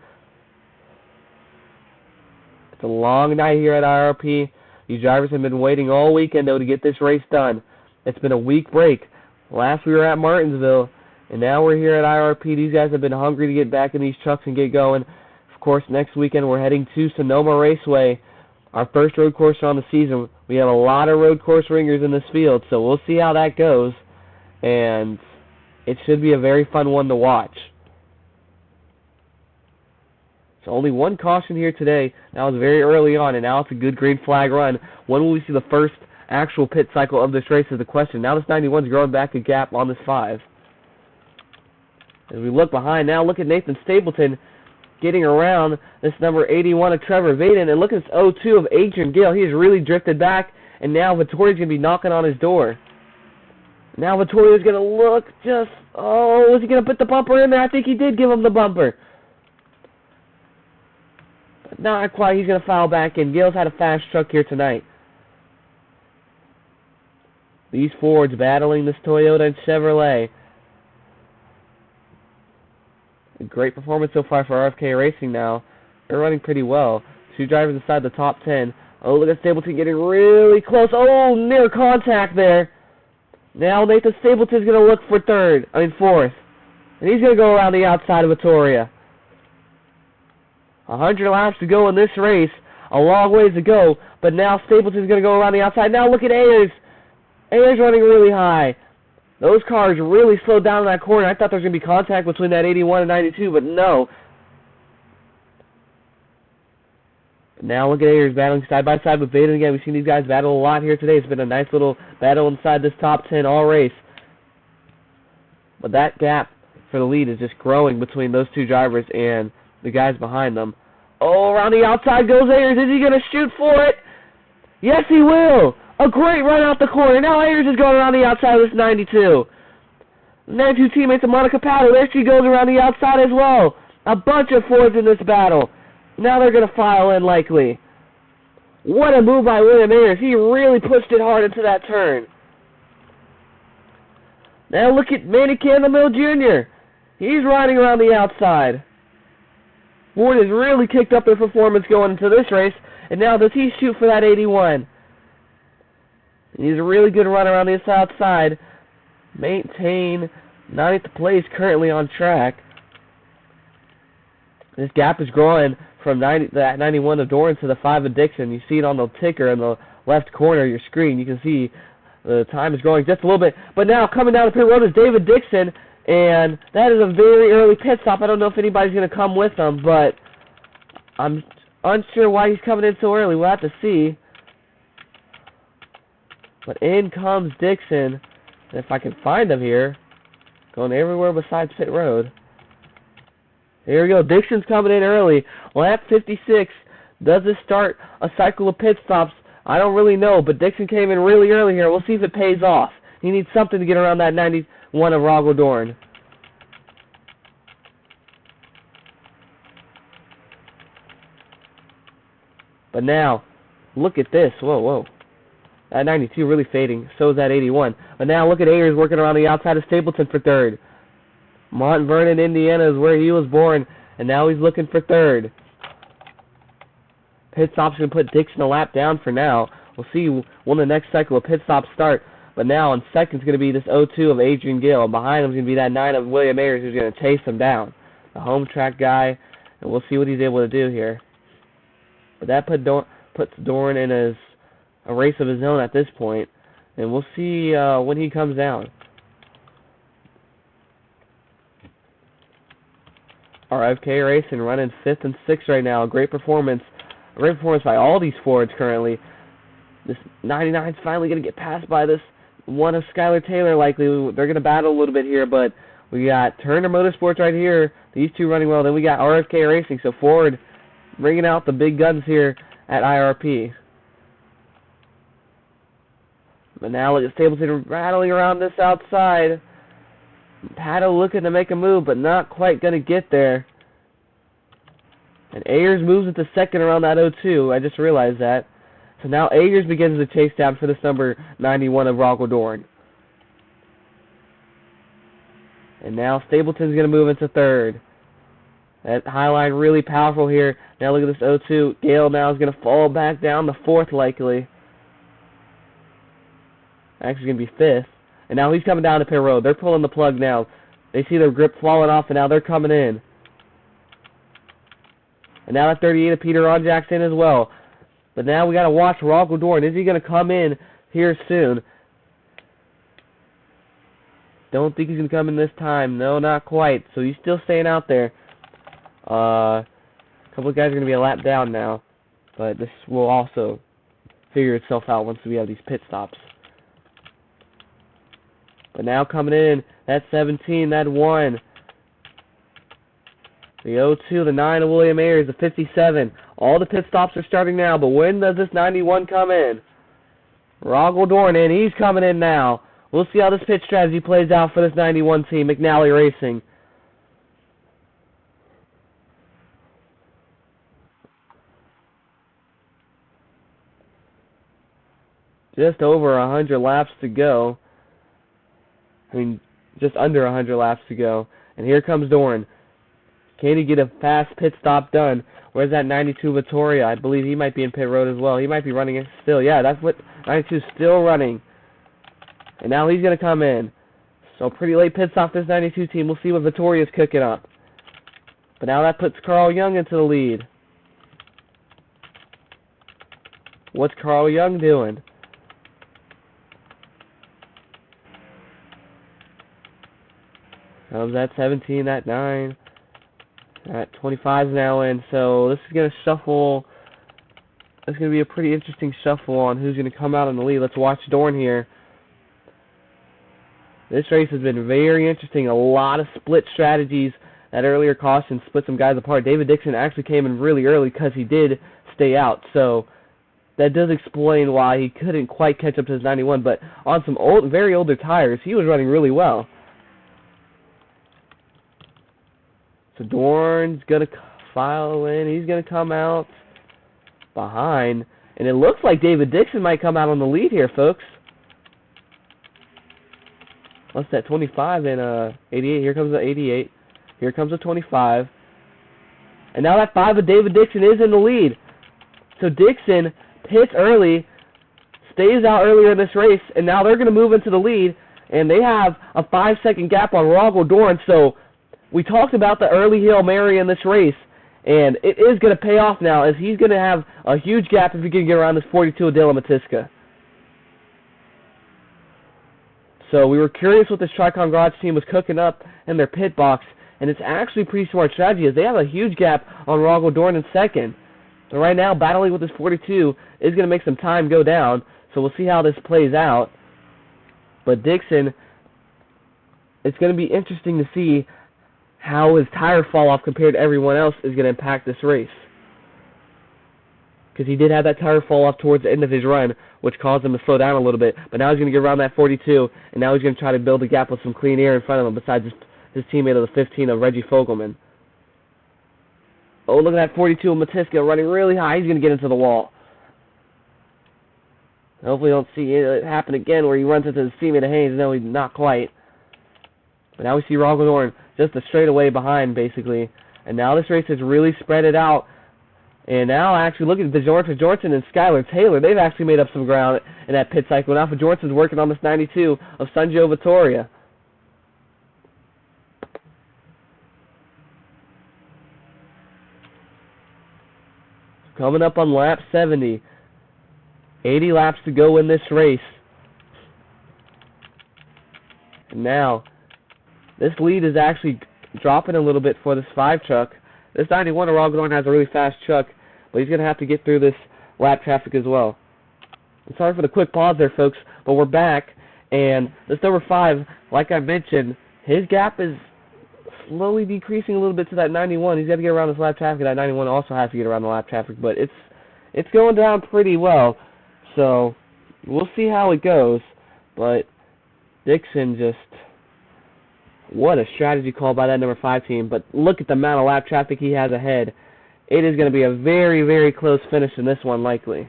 It's a long night here at IRP. These drivers have been waiting all weekend, though, to get this race done. It's been a week break. Last we were at Martinsville, and now we're here at IRP. These guys have been hungry to get back in these trucks and get going. Of course, next weekend we're heading to Sonoma Raceway, our first road course on the season. We have a lot of road course ringers in this field, so we'll see how that goes. And it should be a very fun one to watch. So only one caution here today. That was very early on, and now it's a good green flag run. When will we see the first actual pit cycle of this race is the question. Now this 91's growing back a gap on this 5. As we look behind now, look at Nathan Stapleton getting around this number 81 of Trevor Vaden. And look at this 02 of Adrian Gill. He has really drifted back, and now Vittoria's going to be knocking on his door. Now Vittoria's going to look just, oh, is he going to put the bumper in there? I think he did give him the bumper. But not quite. He's going to foul back in. Gill's had a fast truck here tonight. These Fords battling this Toyota and Chevrolet. A great performance so far for RFK Racing now. They're running pretty well. 2 drivers inside the top 10. Oh, look at Stapleton getting really close. Oh, near contact there. Now Nathan Stapleton's going to look for 4th. And he's going to go around the outside of Vittoria. 100 laps to go in this race. A long ways to go. But now Stapleton's going to go around the outside. Now look at Ayers. Ayers running really high. Those cars really slowed down in that corner. I thought there was going to be contact between that 81 and 92, but no. Now look at Ayers battling side by side with Vaden again. We've seen these guys battle a lot here today. It's been a nice little battle inside this top 10 all race. But that gap for the lead is just growing between those two drivers and the guys behind them. Oh, around the outside goes Ayers. Is he going to shoot for it? Yes, he will. A great run out the corner. Now Ayers is going around the outside of this 92. 92 teammates of Monica Paddle. There she goes around the outside as well. A bunch of Fords in this battle. Now they're going to file in likely. What a move by William Ayers. He really pushed it hard into that turn. Now look at Manny Candlemill Jr. He's riding around the outside. Ford has really kicked up their performance going into this race. And now does he shoot for that 81? He's a really good run around this outside. Maintain 9th place currently on track. This gap is growing from that 91 of Doran to the 5 of Dixon. You see it on the ticker in the left corner of your screen. You can see the time is growing just a little bit. But now coming down the pit road is David Dixon, and that is a very early pit stop. I don't know if anybody's going to come with him, but I'm unsure why he's coming in so early. We'll have to see. But in comes Dixon. And if I can find him here, going everywhere besides pit road. Here we go. Dixon's coming in early. Lap 56. Does this start a cycle of pit stops? I don't really know, but Dixon came in really early here. We'll see if it pays off. He needs something to get around that 91 of Rogel Dorn. But now, look at this. Whoa, whoa. That 92 really fading. So is that 81. But now look at Ayers working around the outside of Stapleton for third. Mont Vernon, Indiana is where he was born, and now he's looking for third. Pit stop's going to put Dixon a lap down for now. We'll see when the next cycle of pit stops start. But now in second is going to be this 02 of Adrian Gill. And behind him is going to be that 9 of William Ayers who's going to chase him down. The home track guy, and we'll see what he's able to do here. But that puts Dorn in a race of his own at this point. And we'll see when he comes down. RFK Racing running 5th and 6th right now. Great performance. Great performance by all these Fords currently. This 99 is finally going to get passed by this one of Skylar Taylor likely. They're going to battle a little bit here, but we got Turner Motorsports right here. These two running well. Then we got RFK Racing. So Ford bringing out the big guns here at IRP. But now look at Stapleton rattling around this outside. Paddle looking to make a move, but not quite going to get there. And Ayers moves into second around that 02. I just realized that. So now Ayers begins the chase down for this number 91 of Rogel Dorn. And now Stapleton's going to move into third. That high line really powerful here. Now look at this 02. Gale now is going to fall back down to fourth likely. Actually going to be fifth. And now he's coming down the pit road. They're pulling the plug now. They see their grip falling off, and now they're coming in. And now that 38 of Peter Ronjak's in as well. But now we got to watch Rogel Dorn. Is he going to come in here soon? Don't think he's going to come in this time. No, not quite. So he's still staying out there. A couple of guys are going to be a lap down now. But this will also figure itself out once we have these pit stops. But now coming in, that 17, that 1. The 02, the 9 of William Ayers, the 57. All the pit stops are starting now, but when does this 91 come in? Rogel Dorn in, he's coming in now. We'll see how this pit strategy plays out for this 91 team, McNally Racing. Just over 100 laps to go. I mean, just under 100 laps to go. And here comes Dorn. Can he get a fast pit stop done? Where's that 92 Vittoria? I believe he might be in pit road as well. He might be running it still. Yeah, that's what 92 is still running. And now he's going to come in. So pretty late pit stop this 92 team. We'll see what Vittoria's cooking up. But now that puts Carl Young into the lead. What's Carl Young doing? Comes at 17, at 9, at 25 is now in. So this is going to shuffle. It's going to be a pretty interesting shuffle on who's going to come out in the lead. Let's watch Dorn here. This race has been very interesting. A lot of split strategies. That earlier caution split some guys apart. David Dixon actually came in really early because he did stay out. So that does explain why he couldn't quite catch up to his 91. But on some very older tires, he was running really well. So Dorn's going to file in. He's going to come out behind. And it looks like David Dixon might come out on the lead here, folks. What's that, 25 and 88? Here comes the 88. Here comes the 25. And now that 5 of David Dixon is in the lead. So Dixon pits early, stays out earlier in this race, and now they're going to move into the lead. And they have a 5-second gap on Rogel Dorn. So we talked about the early Hail Mary in this race. And it is going to pay off now, as he's going to have a huge gap if he can get around this 42 of Dylan Matiska. So we were curious what this Tricon Garage team was cooking up in their pit box, and it's actually pretty smart strategy, as they have a huge gap on Rogel Dorn in second. So right now, battling with this 42 is going to make some time go down, so we'll see how this plays out. But Dixon, it's going to be interesting to see how his tire fall off compared to everyone else is going to impact this race. Because he did have that tire fall off towards the end of his run, which caused him to slow down a little bit. But now he's going to get around that 42, and now he's going to try to build a gap with some clean air in front of him, besides his teammate of the 15 of Reggie Fogelman. Oh, look at that 42 of Matiska running really high. He's going to get into the wall. Hopefully we don't see it happen again where he runs into his teammate of Haynes. No, he's not quite. But now we see Rogel Dorn just a straightaway behind, basically. And now this race has really spread it out. And now, actually, look at Bjornsson and Skylar Taylor. They've actually made up some ground in that pit cycle. Now Bjornsson's working on this 92 of Sunjo Vittoria. Coming up on lap 70. 80 laps to go in this race. And now, this lead is actually dropping a little bit for this 5 truck. This 91 of Rogel Dorn has a really fast truck, but he's going to have to get through this lap traffic as well. I'm sorry for the quick pause there, folks, but we're back. And this number 5, like I mentioned, his gap is slowly decreasing a little bit to that 91. He's got to get around this lap traffic. That 91 also has to get around the lap traffic, but it's going down pretty well. So we'll see how it goes. But Dixon just... what a strategy call by that number 5 team. But look at the amount of lap traffic he has ahead. It is going to be a very, very close finish in this one, likely.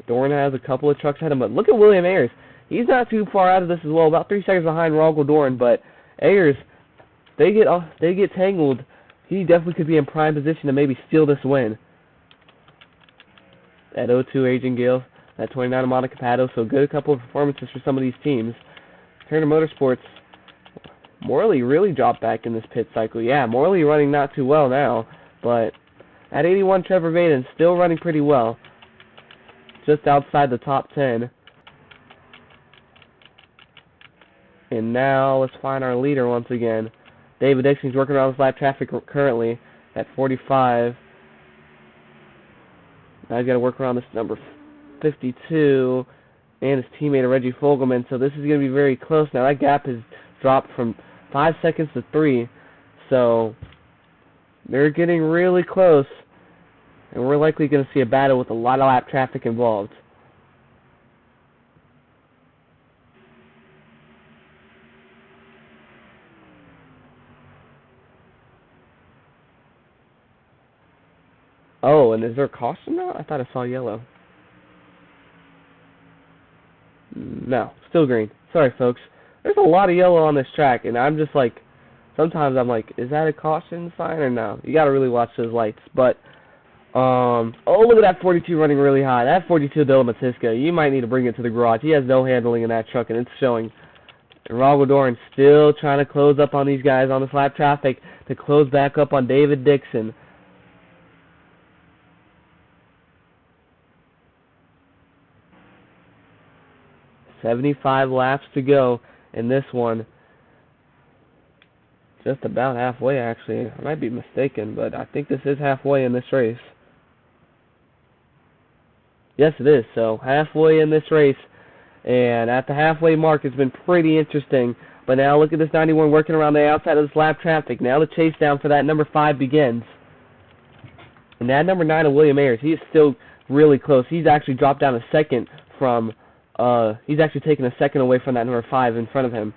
Dorn has a couple of trucks ahead of him. But look at William Ayers. He's not too far out of this as well. About 3 seconds behind Rogel Dorn. But Ayers, they get tangled. He definitely could be in prime position to maybe steal this win. That 02 Agent Gale. That 29 of Monica Pato, so good couple of performances for some of these teams. Turner Motorsports, Morley really dropped back in this pit cycle. Yeah, Morley running not too well now, but at 81, Trevor Vaden still running pretty well. Just outside the top 10. And now let's find our leader once again. David Dixon's working around this lap traffic currently at 45. Now he's got to work around this number 52 and his teammate Reggie Fogelman, so this is going to be very close. Now that gap has dropped from 5 seconds to 3, so they're getting really close, and we're likely going to see a battle with a lot of lap traffic involved. Oh, and is there a caution now? I thought I saw yellow. No, still green. Sorry, folks. There's a lot of yellow on this track, and I'm just like, sometimes I'm like, is that a caution sign or no? You got to really watch those lights. But, oh, look at that 42 running really high. That 42 Dylan Matiska, you might need to bring it to the garage. He has no handling in that truck, and it's showing. And Rogel Dorn still trying to close up on these guys on this lap traffic to close back up on David Dixon. 75 laps to go in this one. Just about halfway, actually. I might be mistaken, but I think this is halfway in this race. Yes, it is. So halfway in this race, and at the halfway mark, it's been pretty interesting. But now look at this 91 working around the outside of this lap traffic. Now the chase down for that number 5 begins. And that number 9 of William Ayers, he is still really close. He's actually dropped down a second from, he's actually taken a second away from that number 5 in front of him.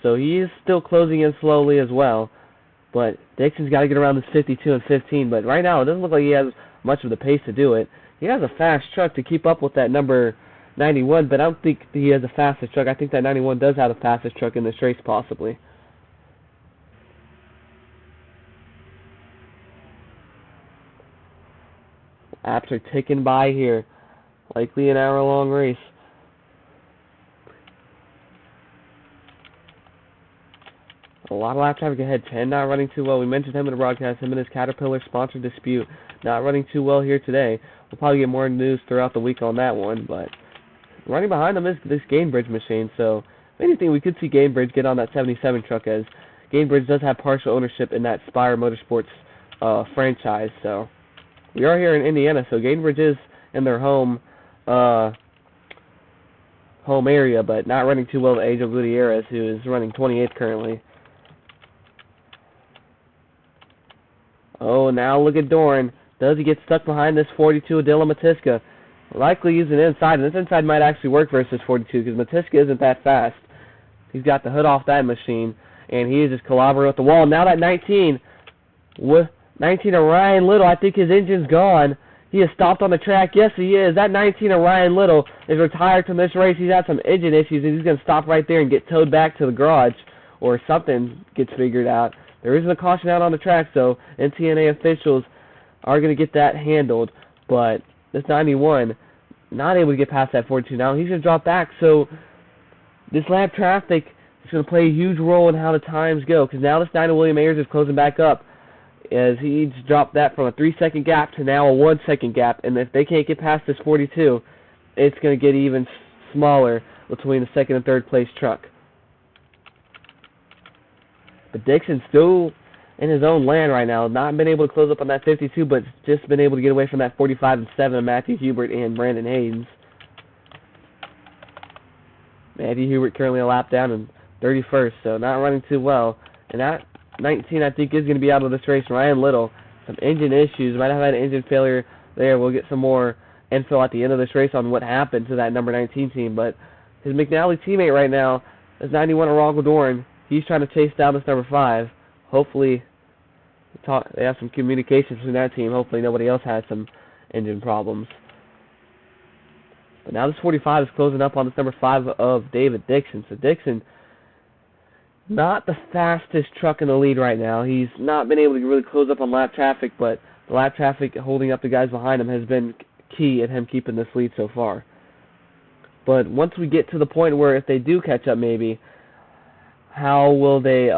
So he is still closing in slowly as well. But Dixon's got to get around this 52 and 15. But right now, it doesn't look like he has much of the pace to do it. He has a fast truck to keep up with that number 91, but I don't think he has the fastest truck. I think that 91 does have the fastest truck in this race, possibly. Laps are ticking by here. Likely an hour-long race. A lot of lap traffic ahead. 10 not running too well. We mentioned him in the broadcast. Him and his Caterpillar sponsored dispute. Not running too well here today. We'll probably get more news throughout the week on that one. But running behind him is this Gainbridge machine. So if anything, we could see Gainbridge get on that 77 truck, as Gainbridge does have partial ownership in that Spire Motorsports franchise. So we are here in Indiana. So Gainbridge is in their home area, but not running too well to Angel Gutierrez, who is running 28th currently. Oh, now look at Doran. Does he get stuck behind this 42 Adela Matiska? Likely using inside, and this inside might actually work versus 42 because Matiska isn't that fast. He's got the hood off that machine, and he is just collaborating with the wall. Now that 19 of Ryan Little, I think his engine's gone. He has stopped on the track. Yes, he is. That 19 of Ryan Little is retired from this race. He's had some engine issues, and he's going to stop right there and get towed back to the garage, or something gets figured out. There isn't a caution out on the track, so NTNA officials are going to get that handled. But this 91, not able to get past that 42 now. He's going to drop back, so this lap traffic is going to play a huge role in how the times go, because now this 9 of William Ayers is closing back up, as he's dropped that from a 3-second gap to now a 1-second gap. And if they can't get past this 42, it's going to get even smaller between the second and third place truck. But Dixon's still in his own land right now. Not been able to close up on that 52, but just been able to get away from that 45 and 7 of Matthew Hubert and Brandon Haynes. Matthew Hubert currently a lap down in 31st, so not running too well. And that 19, I think, is going to be out of this race. Ryan Little, some engine issues. Might have had an engine failure there. We'll get some more info at the end of this race on what happened to that number 19 team. But his McNally teammate right now is 91 Arongo Doran. He's trying to chase down this number 5. Hopefully, they have some communication between that team. Hopefully, nobody else has some engine problems. But now this 45 is closing up on this number 5 of David Dixon. So Dixon, not the fastest truck in the lead right now. He's not been able to really close up on lap traffic, but the lap traffic holding up the guys behind him has been key in him keeping this lead so far. But once we get to the point where if they do catch up maybe, how will they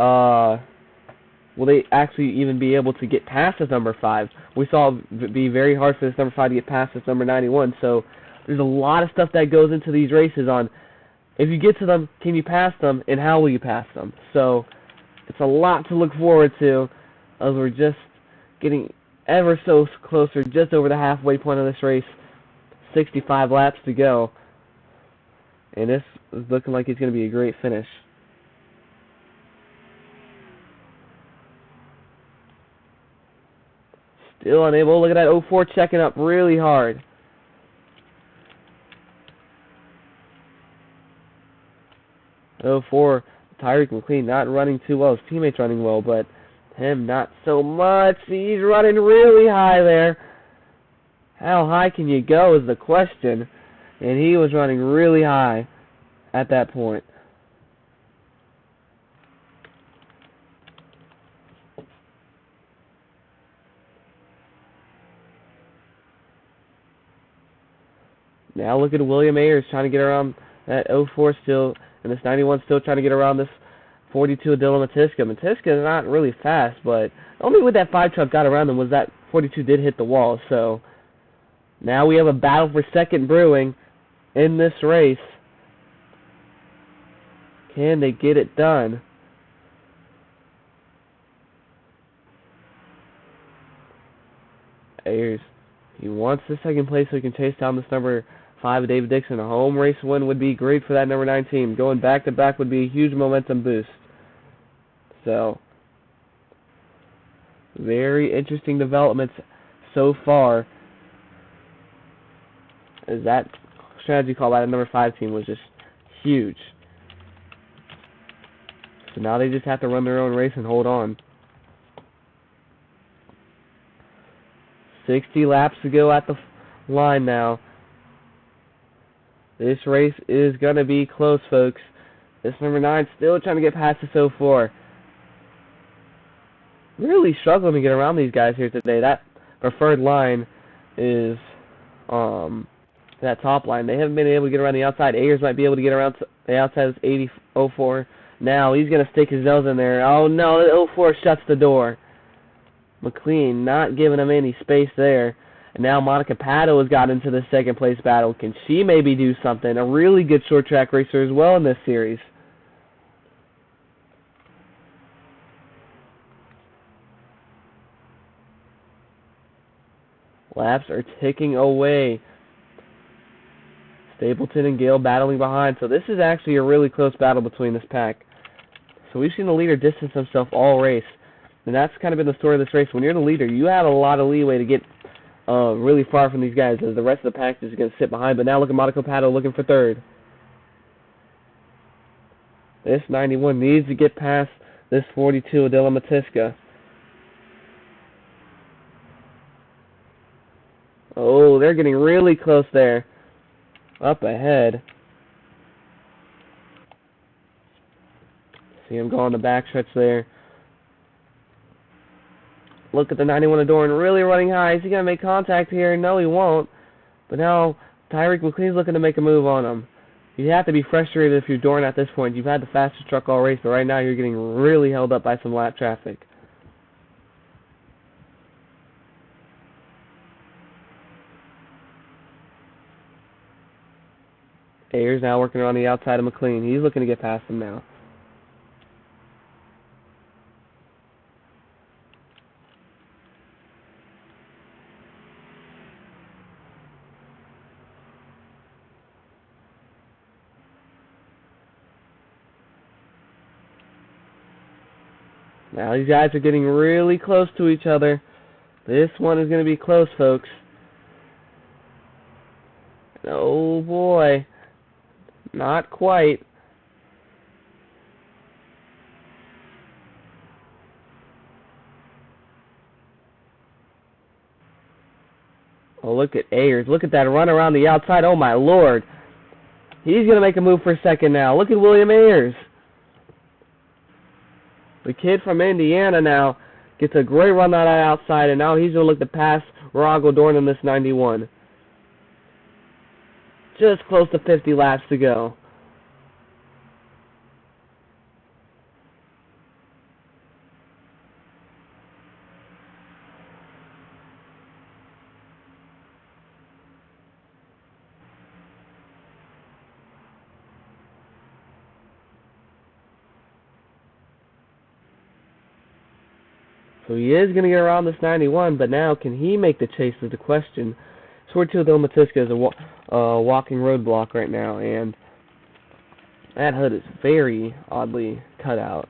actually even be able to get past this number 5? We saw it be very hard for this number 5 to get past this number 91. So there's a lot of stuff that goes into these races on if you get to them, can you pass them, and how will you pass them? So it's a lot to look forward to, as we're just getting ever so closer, just over the halfway point of this race. 65 laps to go, and this is looking like it's going to be a great finish. Still unable. Look at that 04 checking up really hard. Oh, 04, Tyreek McLean not running too well. His teammates running well, but him not so much. He's running really high there. How high can you go is the question. And he was running really high at that point. Now look at William Ayers trying to get around that 04 still. And this 91 still trying to get around this 42 of Dylan Matiska. Matiska is not really fast, but only with that 5 truck got around them was that 42 did hit the wall. So now we have a battle for second brewing in this race. Can they get it done? Ayers, he wants the second place so he can chase down this number 5, David Dixon. A home race win would be great for that number 9 team. Going back-to-back would be a huge momentum boost. So, very interesting developments so far. As that strategy call by the number 5 team was just huge. So now they just have to run their own race and hold on. 60 laps to go at the line now. This race is going to be close, folks. This number 9 still trying to get past the 04. Really struggling to get around these guys here today. That preferred line is that top line. They haven't been able to get around the outside. Ayers might be able to get around the outside of 80-04. Now he's going to stick his nose in there. Oh no, the 04 shuts the door. McLean not giving him any space there. And now Monica Pato has got into the second place battle. Can she maybe do something? A really good short track racer as well in this series. Laps are ticking away. Stapleton and Gale battling behind. So this is actually a really close battle between this pack. So we've seen the leader distance himself all race. And that's kind of been the story of this race. When you're the leader, you have a lot of leeway to get really far from these guys, as the rest of the pack is going to sit behind. But now look at Monaco Pato looking for third. This 91 needs to get past this 42, Adela Matiska. Oh, they're getting really close there. Up ahead. See him go on the backstretch there. Look at the 91 Adorn really running high. Is he going to make contact here? No, he won't. But now Tyreek McLean's looking to make a move on him. You have to be frustrated if you're Dorn at this point. You've had the fastest truck all race, but right now you're getting really held up by some lap traffic. Ayers now working around the outside of McLean. He's looking to get past him now. Now these guys are getting really close to each other. This one is going to be close, folks. Oh boy. Not quite. Oh, look at Ayers. Look at that run around the outside. Oh, my Lord. He's going to make a move for a second now. Look at William Ayers. The kid from Indiana now gets a great run out outside, and now he's going to look to pass Rago Dorn in this 91. Just close to 50 laps to go. So he is going to get around this 91, but now can he make the chase is the question. Sword 2 though Matiska is a walking roadblock right now, and that hood is very oddly cut out.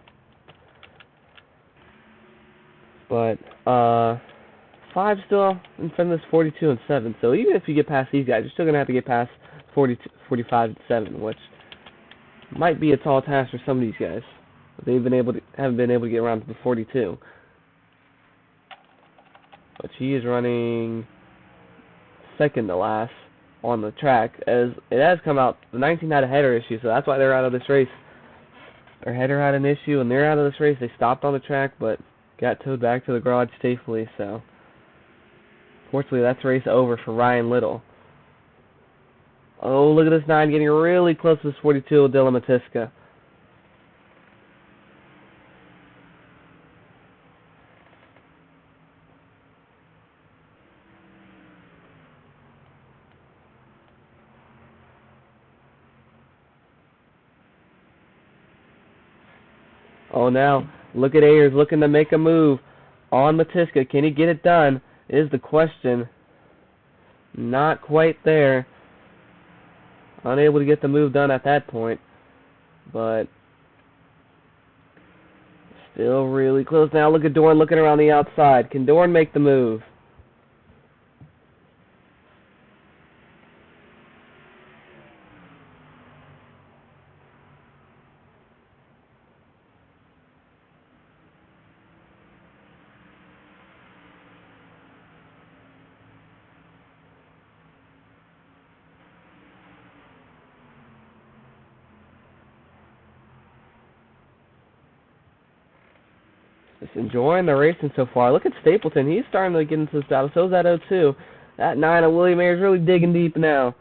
But 5 still in front of this 42 and 7. So even if you get past these guys, you're still going to have to get past 42, 45 and 7, which might be a tall task for some of these guys. But haven't been able to get around to the 42. But he is running second to last on the track, as it has come out the 19 had a header issue, so that's why they're out of this race. Their header had an issue, and they're out of this race. They stopped on the track, but got towed back to the garage safely. So, fortunately, that's race over for Ryan Little. Oh, look at this 9 getting really close to this 42 with Dylan Matiska. Oh, now look at Ayers looking to make a move on Matiska. Can he get it done? Is the question. Not quite there. Unable to get the move done at that point, but still really close. Now look at Dorn looking around the outside. Can Dorn make the move? Just enjoying the racing so far. Look at Stapleton. He's starting to get into this battle. So is that 0-2. That 9 of William Ayers really digging deep now.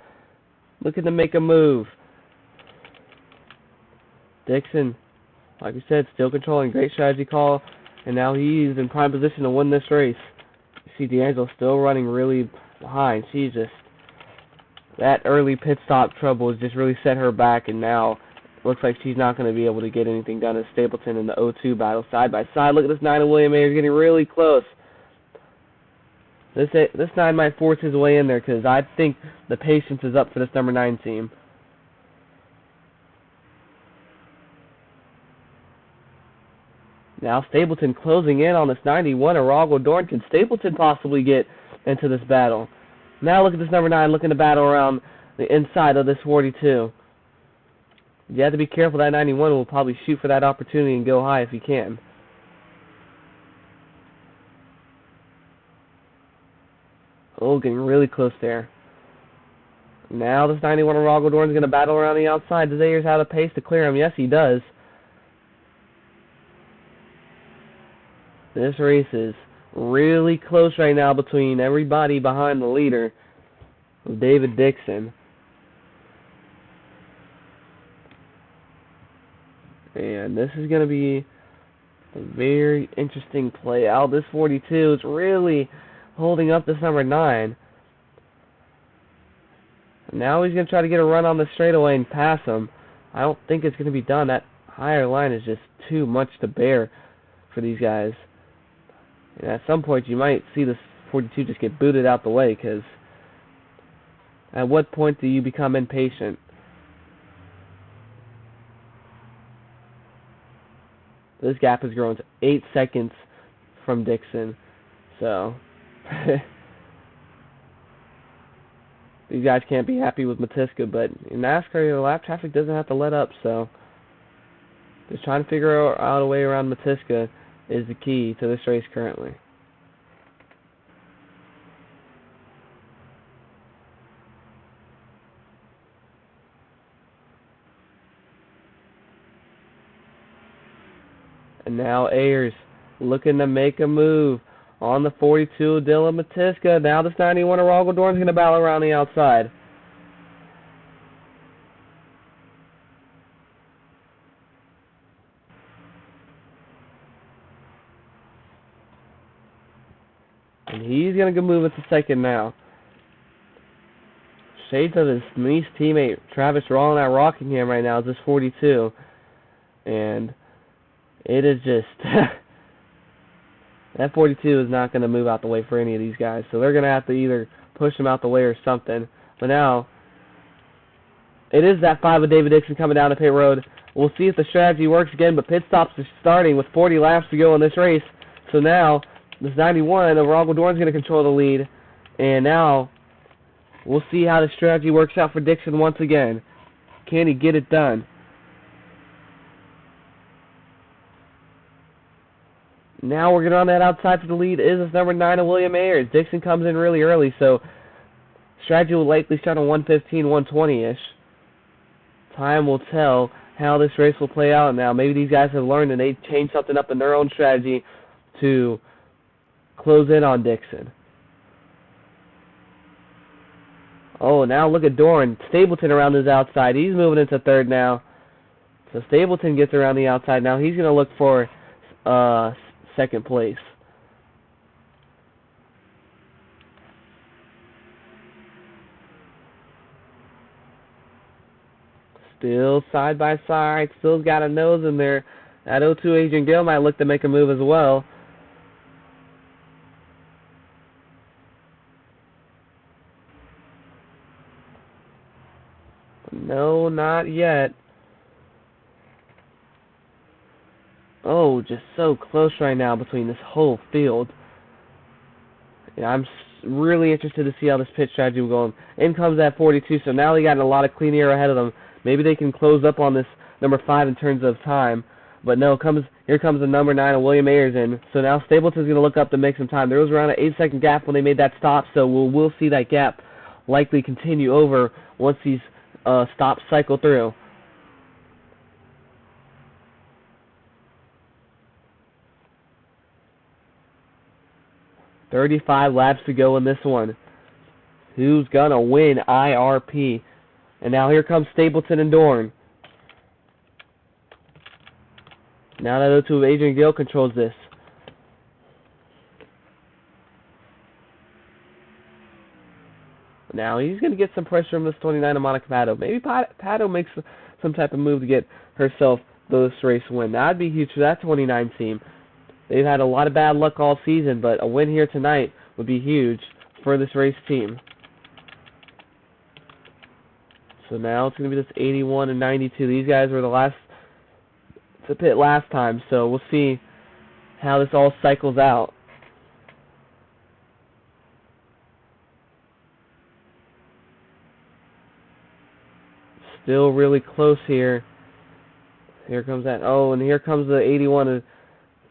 Looking to make a move. Dixon, like we said, still controlling. Great strategy call. And now he's in prime position to win this race. You see D'Angelo still running really behind. She's just... That early pit stop trouble has just really set her back, and now looks like she's not going to be able to get anything done as Stapleton in the 0-2 battle side by side. Look at this 9 of William Ayers getting really close. This 9 might force his way in there because I think the patience is up for this number 9 team. Now Stapleton closing in on this 91. Arago Dorn. Can Stapleton possibly get into this battle? Now look at this number 9 looking to battle around the inside of this 42. You have to be careful. That 91 will probably shoot for that opportunity and go high if he can. Oh, getting really close there. Now this 91 Arago Dorn is going to battle around the outside. Does Ayers have a pace to clear him? Yes, he does. This race is really close right now between everybody behind the leader, David Dixon. And this is going to be a very interesting play out. This 42 is really holding up this number 9. Now he's going to try to get a run on the straightaway and pass him. I don't think it's going to be done. That higher line is just too much to bear for these guys. And at some point you might see this 42 just get booted out the way, because at what point do you become impatient? This gap has grown to 8 seconds from Dixon. So, these guys can't be happy with Matiska, but in NASCAR, your lap traffic doesn't have to let up, so just trying to figure out a way around Matiska is the key to this race currently. And now Ayers looking to make a move on the 42, Dylan Matiska. Now this 91 Arago Dorn is going to battle around the outside. And he's going to go move into second now. Shades of his niece teammate Travis Rollin at Rockingham right now is this 42. And it is just... that 42 is not going to move out the way for any of these guys. So they're going to have to either push him out the way or something. But now, it is that 5 of David Dixon coming down the pit road. We'll see if the strategy works again, but pit stops are starting with 40 laps to go in this race. So now, this 91 of Arago Dorn is going to control the lead. And now, we'll see how the strategy works out for Dixon once again. Can he get it done? Now we're going on that outside for the lead is this number 9 of William Ayers. Dixon comes in really early, so strategy will likely start on 115, 120-ish. Time will tell how this race will play out now. Maybe these guys have learned and they changed something up in their own strategy to close in on Dixon. Oh, now look at Dorn. Stapleton around his outside. He's moving into third now. So Stapleton gets around the outside now. He's going to look for second place. Still side by side. Still got a nose in there At 02, Adrian Gale might look to make a move as well. No, not yet. Oh, just so close right now between this whole field. Yeah, I'm really interested to see how this pitch strategy will go. In comes that 42, so now they got a lot of clean air ahead of them. Maybe they can close up on this number 5 in terms of time. But no, here comes the number 9 of William Ayers in. So now Stapleton's going to look up to make some time. There was around an 8-second gap when they made that stop, so we'll see that gap likely continue over once these stops cycle through. "35 laps to go in this one. Who's going to win IRP?" And now here comes Stapleton and Dorn. Now that 02 Adrian Gill controls this. Now he's going to get some pressure from this 29 of Monica Pato. Maybe Pato makes some type of move to get herself this race win. That'd be huge for that 29 team. They've had a lot of bad luck all season, but a win here tonight would be huge for this race team. So now it's going to be this 81 and 92. These guys were the last to pit last time, so we'll see how this all cycles out. Still really close here. Here comes that. Oh, and here comes the 81.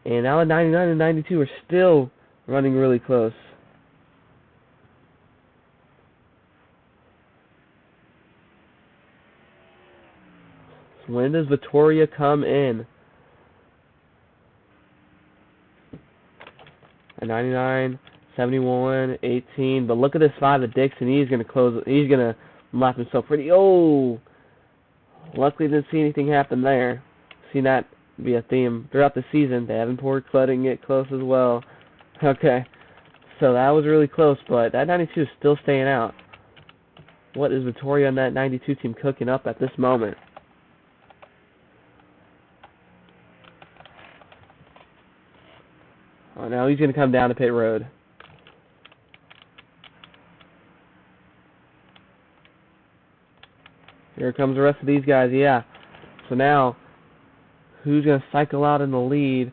And now the 99 and 92 are still running really close. So when does Vittoria come in? A 99, 71, 18. But look at this 5 of Dixon. He's going to close. He's going to lap himself pretty. Oh! Luckily didn't see anything happen there. Seen that be a theme throughout the season. Davenport cutting it close as well. Okay. So that was really close, but that 92 is still staying out. What is Vittoria and that 92 team cooking up at this moment? Oh, now he's going to come down to pit road. Here comes the rest of these guys, yeah. So now, who's going to cycle out in the lead?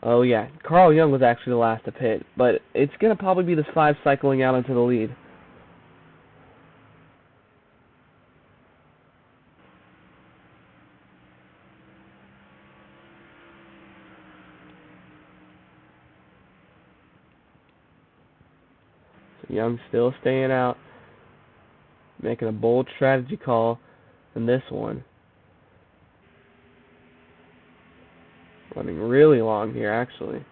Oh, yeah. Carl Young was actually the last to pit, but it's going to probably be this 5 cycling out into the lead. So Young still staying out, making a bold strategy call in this one. Running really long here, actually.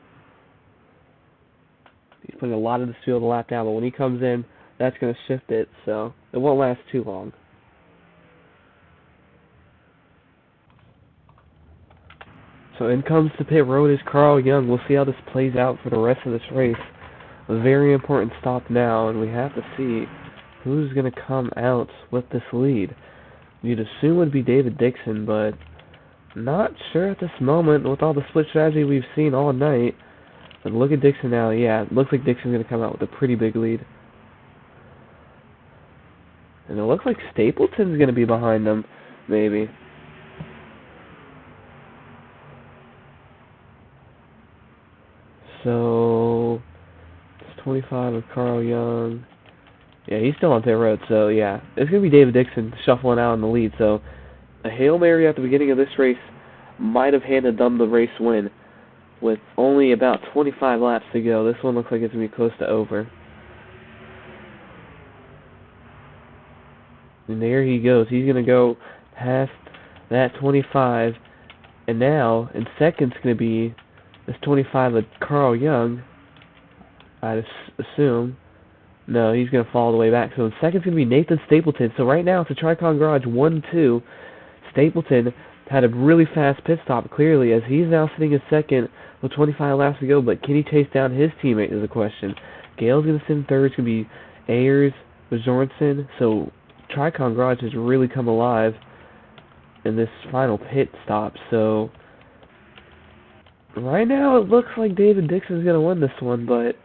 He's putting a lot of this field a lap down, but when he comes in, that's going to shift it, so it won't last too long. So in comes to pit road is Carl Young. We'll see how this plays out for the rest of this race. A very important stop now, and we have to see who's going to come out with this lead. You'd assume it would be David Dixon, but not sure at this moment with all the split strategy we've seen all night. But look at Dixon now. Yeah, it looks like Dixon's going to come out with a pretty big lead. And it looks like Stapleton's going to be behind them, maybe. So, it's 25 of Carl Young. Yeah, he's still on pit road, so yeah. It's going to be David Dixon shuffling out in the lead, so a Hail Mary at the beginning of this race might have handed them the race win. With only about 25 laps to go, this one looks like it's going to be close to over. And there he goes. He's going to go past that 25. And now, in second's going to be this 25 of Carl Young, I'd assume. No, he's going to fall all the way back. So in second's going to be Nathan Stapleton. So right now, it's a Tricon Garage 1-2. Stapleton had a really fast pit stop, clearly, as he's now sitting in second with 25 laps to go. But can he chase down his teammate is the question. Gale's going to sit in third. It's going to be Ayers, Bjornsson. So Tricon Garage has really come alive in this final pit stop. So Right now, it looks like David Dixon's going to win this one, but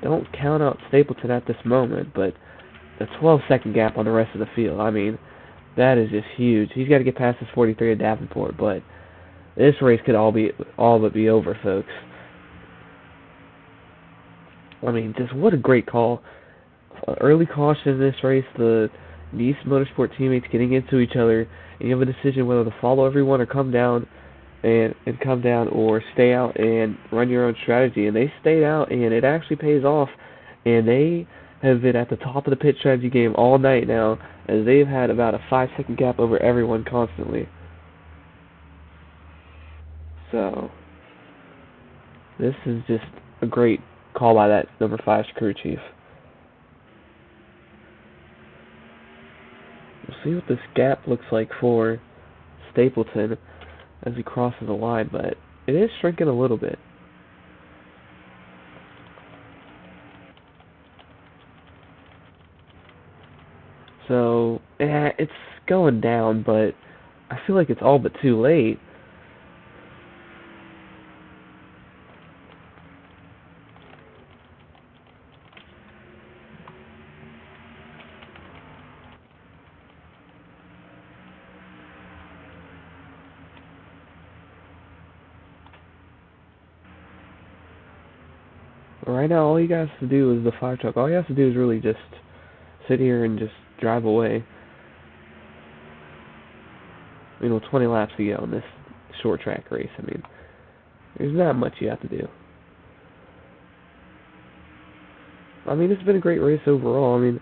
don't count out Stapleton at this moment. But the 12-second gap on the rest of the field, I mean, that is just huge. He's got to get past this 43 at Davenport, but this race could all but be over, folks. I mean, just what a great call. Early caution in this race, the Nice Motorsport teammates getting into each other, and you have a decision whether to follow everyone or come down and come down or stay out and run your own strategy. And they stayed out, and it actually pays off. And they have been at the top of the pit strategy game all night now, as they've had about a 5-second gap over everyone constantly. So, this is just a great call by that number 5 crew chief. We'll see what this gap looks like for Stapleton as he crosses the line, but it is shrinking a little bit. So, it's going down, but I feel like it's all but too late. Right now, all he has to do is the 5 truck. All he has to do is really just sit here and just drive away. 20 laps to go in this short track race. I mean, there's not much you have to do. I mean, it's been a great race overall. I mean,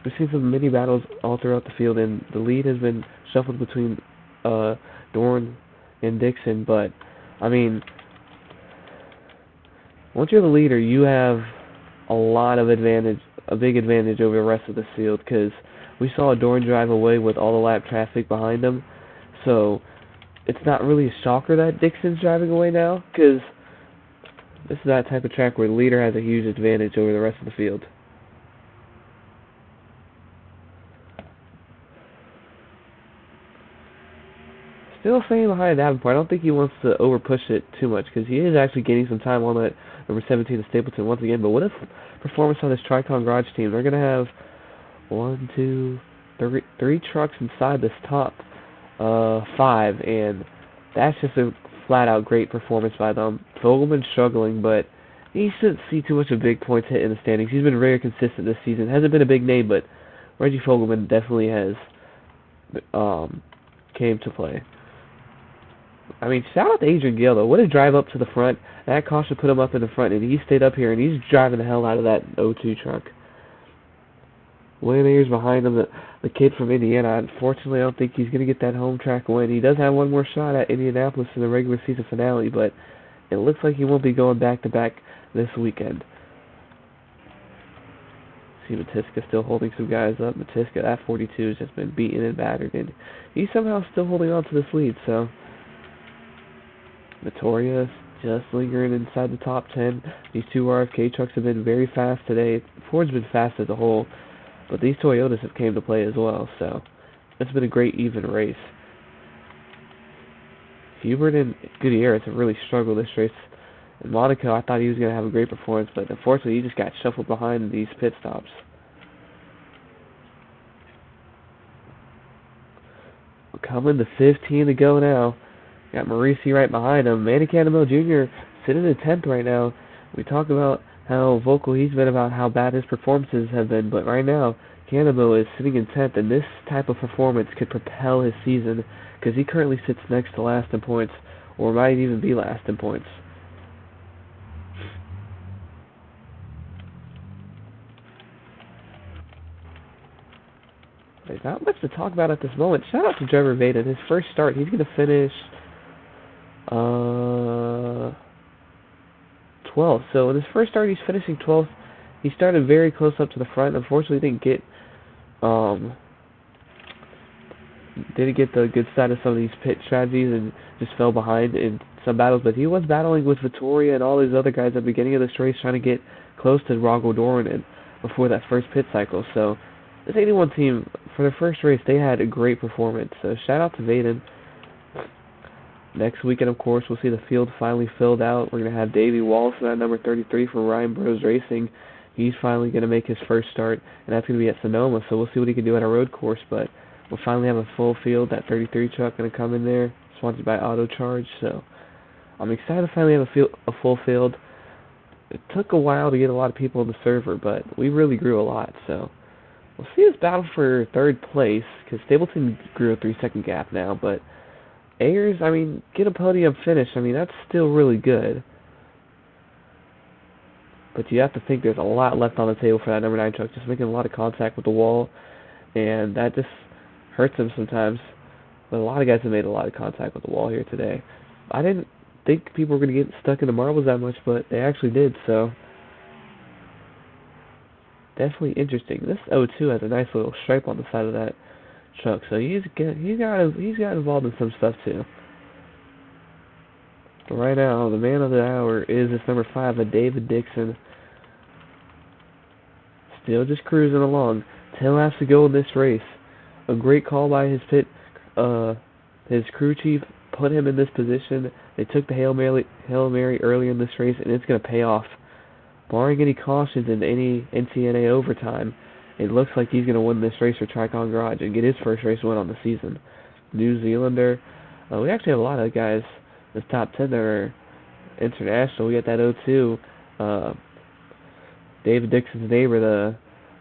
we've seen some mini battles all throughout the field, and the lead has been shuffled between Dorn and Dixon. But I mean, once you're the leader, you have a big advantage over the rest of the field, because we saw Dorn drive away with all the lap traffic behind him. So it's not really a shocker that Dixon's driving away now, because this is that type of track where the leader has a huge advantage over the rest of the field. Still staying behind Davenport. I don't think he wants to over-push it too much, because he is actually gaining some time on that number 17 of Stapleton once again. But what a performance on this Tricon Garage team. They're going to have 3 trucks inside this top 5, and that's just a flat-out great performance by them. Fogelman's struggling, but he shouldn't see too much of big points hit in the standings. He's been very consistent this season. Hasn't been a big name, but Reggie Fogelman definitely has came to play. I mean, shout out to Adrian Gale, though. What a drive up to the front. That caution put him up in the front, and he stayed up here, and he's driving the hell out of that 02 truck. William Ayers behind him, the kid from Indiana. Unfortunately, I don't think he's going to get that home track win. He does have one more shot at Indianapolis in the regular season finale, but it looks like he won't be going back-to-back this weekend. See Matiska still holding some guys up. Matiska, that 42 has just been beaten and battered, and he's somehow still holding on to this lead, so Vittoria just lingering inside the top 10. These 2 RFK trucks have been very fast today. Ford's been fast as a whole, but these Toyotas have came to play as well, so it's been a great even race. Hubert and Gutierrez have really struggled this race. In Monaco, I thought he was going to have a great performance, but unfortunately he just got shuffled behind these pit stops. Coming to 15 to go now. Got Marisi right behind him. Manny Cannonbell Jr. sitting in 10th right now. We talk about how vocal he's been about how bad his performances have been, but right now, Cannonbell is sitting in 10th, and this type of performance could propel his season, because he currently sits next to last in points, or might even be last in points. There's not much to talk about at this moment. Shout out to Trevor Vaden. His first start, he's going to finish 12th. So in his first start, he's finishing 12th. He started very close up to the front. Unfortunately, didn't get the good side of some of these pit strategies and just fell behind in some battles. But he was battling with Vittoria and all these other guys at the beginning of this race, trying to get close to Rogel Doran and before that first pit cycle. So this 81 team, for their first race, they had a great performance. So shout out to Vaden. Next weekend, of course, we'll see the field finally filled out. We're going to have Davey Wallace at number 33 from Ryan Bros Racing. He's finally going to make his first start, and that's going to be at Sonoma, so we'll see what he can do at a road course. But we'll finally have a full field. That 33 truck going to come in there, sponsored by Auto Charge. So I'm excited to finally have a full field. It took a while to get a lot of people on the server, but we really grew a lot. So we'll see this battle for third place, because Stapleton grew a 3-second gap now, but Ayers, I mean, get a podium finish. I mean, that's still really good. But you have to think there's a lot left on the table for that number 9 truck, just making a lot of contact with the wall, and that just hurts him sometimes. But a lot of guys have made a lot of contact with the wall here today. I didn't think people were going to get stuck in the marbles that much, but they actually did, so definitely interesting. This O2 has a nice little stripe on the side of that truck, so he's got involved in some stuff too. But right now, the man of the hour is this number 5, David Dixon. Still just cruising along. 10 laps to go in this race. A great call by his his crew chief put him in this position. They took the Hail Mary early in this race, and it's going to pay off. Barring any cautions in any NTNA overtime, it looks like he's going to win this race for Tricon Garage and get his first race win on the season. New Zealander. We actually have a lot of guys in the top 10 that are international. We got that O2. David Dixon's neighbor, the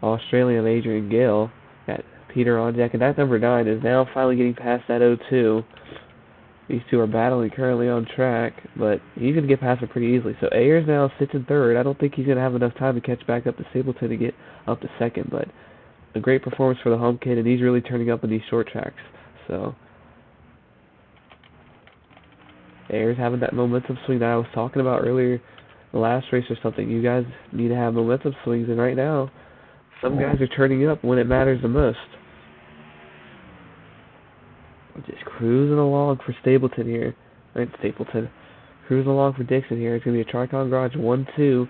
Australian Adrian Gale. Got Peter Onjack, and that number 9 is now finally getting past that O2. These two are battling currently on track, but he's going to get past it pretty easily. So Ayers now sits in third. I don't think he's going to have enough time to catch back up to Stapleton to get up to second, but a great performance for the home kid, and he's really turning up in these short tracks. So Ayers having that momentum swing that I was talking about earlier, the last race or something. You guys need to have momentum swings, and right now, some guys are turning up when it matters the most. Just cruising along for Stapleton here. Right, Stapleton. Cruising along for Dixon here. It's going to be a Tricon Garage 1-2.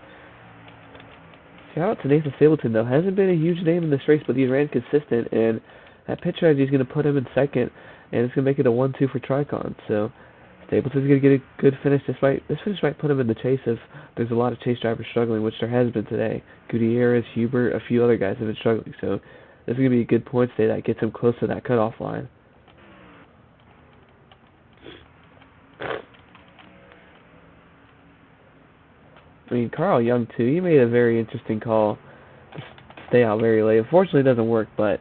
Shout out to Nathan Stapleton, though. Hasn't been a huge name in this race, but he's ran consistent, and that pit strategy is going to put him in second, and it's going to make it a 1-2 for Tricon. So Stapleton's going to get a good finish. This finish might put him in the chase if there's a lot of chase drivers struggling, which there has been today. Gutierrez, Hubert, a few other guys have been struggling. So this is going to be a good point today that gets him close to that cutoff line. I mean, Carl Young, too, he made a very interesting call to stay out very late. Unfortunately, it doesn't work, but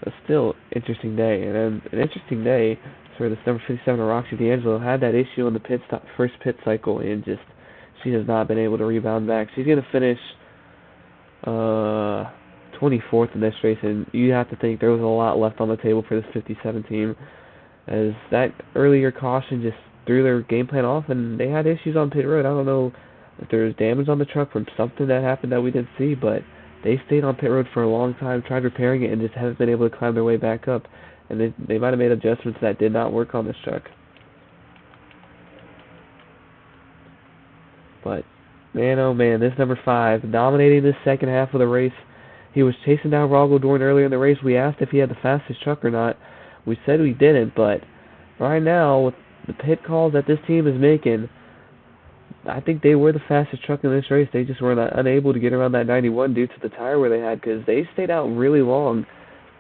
it's still interesting day. And then an interesting day for this number 57, Roxy D'Angelo, had that issue on the first pit cycle, and just she has not been able to rebound back. She's going to finish 24th in this race, and you have to think there was a lot left on the table for this 57 team, as that earlier caution just threw their game plan off, and they had issues on pit road. I don't know if there was damage on the truck from something that happened that we didn't see, but they stayed on pit road for a long time, tried repairing it, and just haven't been able to climb their way back up. And they might have made adjustments that did not work on this truck. But, man, oh man, this number 5, dominating this second half of the race. He was chasing down Raul Dorn earlier in the race. We asked if he had the fastest truck or not. We said we didn't, but right now, with the pit calls that this team is making, I think they were the fastest truck in this race. They just were unable to get around that 91 due to the tire wear they had, because they stayed out really long.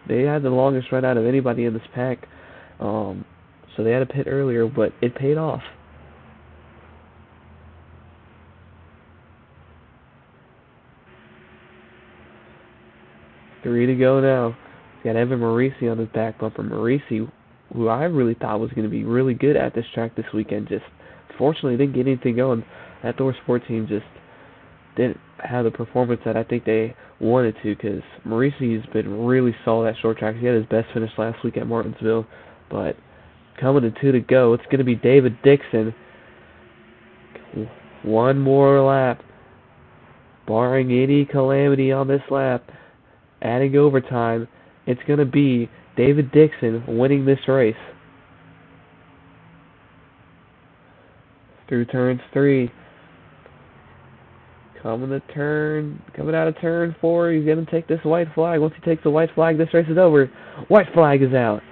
They had the longest run out of anybody in this pack. So they had a pit earlier, but it paid off. Three to go now. He's got Evan Marisi on his back bumper. Marisi, who I really thought was going to be really good at this track this weekend, just fortunately didn't get anything going. That Thor Sport team just didn't have the performance that I think they wanted to, because Marisi's been really solid at short tracks. He had his best finish last week at Martinsville, but coming to 2 to go, it's going to be David Dixon. One more lap, barring any calamity on this lap, adding overtime, it's going to be David Dixon winning this race. Through turns 3. Coming out of turn 4, he's going to take this white flag. Once he takes the white flag, this race is over. White flag is out.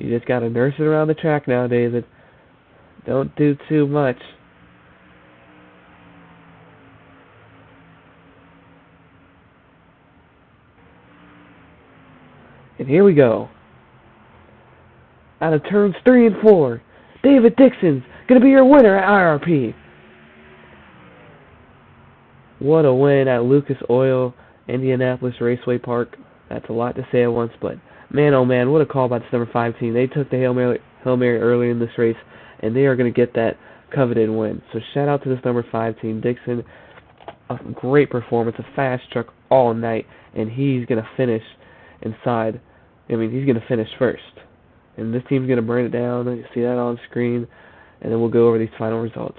You just gotta nurse it around the track now, David. Don't do too much. And here we go. Out of turns 3 and 4, David Dixon's gonna be your winner at IRP. What a win at Lucas Oil, Indianapolis Raceway Park. That's a lot to say at once, but man, oh man, what a call by this number 5 team. They took the Hail Mary early in this race, and they are going to get that coveted win. So shout out to this number 5 team. Dixon, a great performance, a fast truck all night, and he's going to finish inside. I mean, he's going to finish first. And this team's going to burn it down. You see that on screen, and then we'll go over these final results.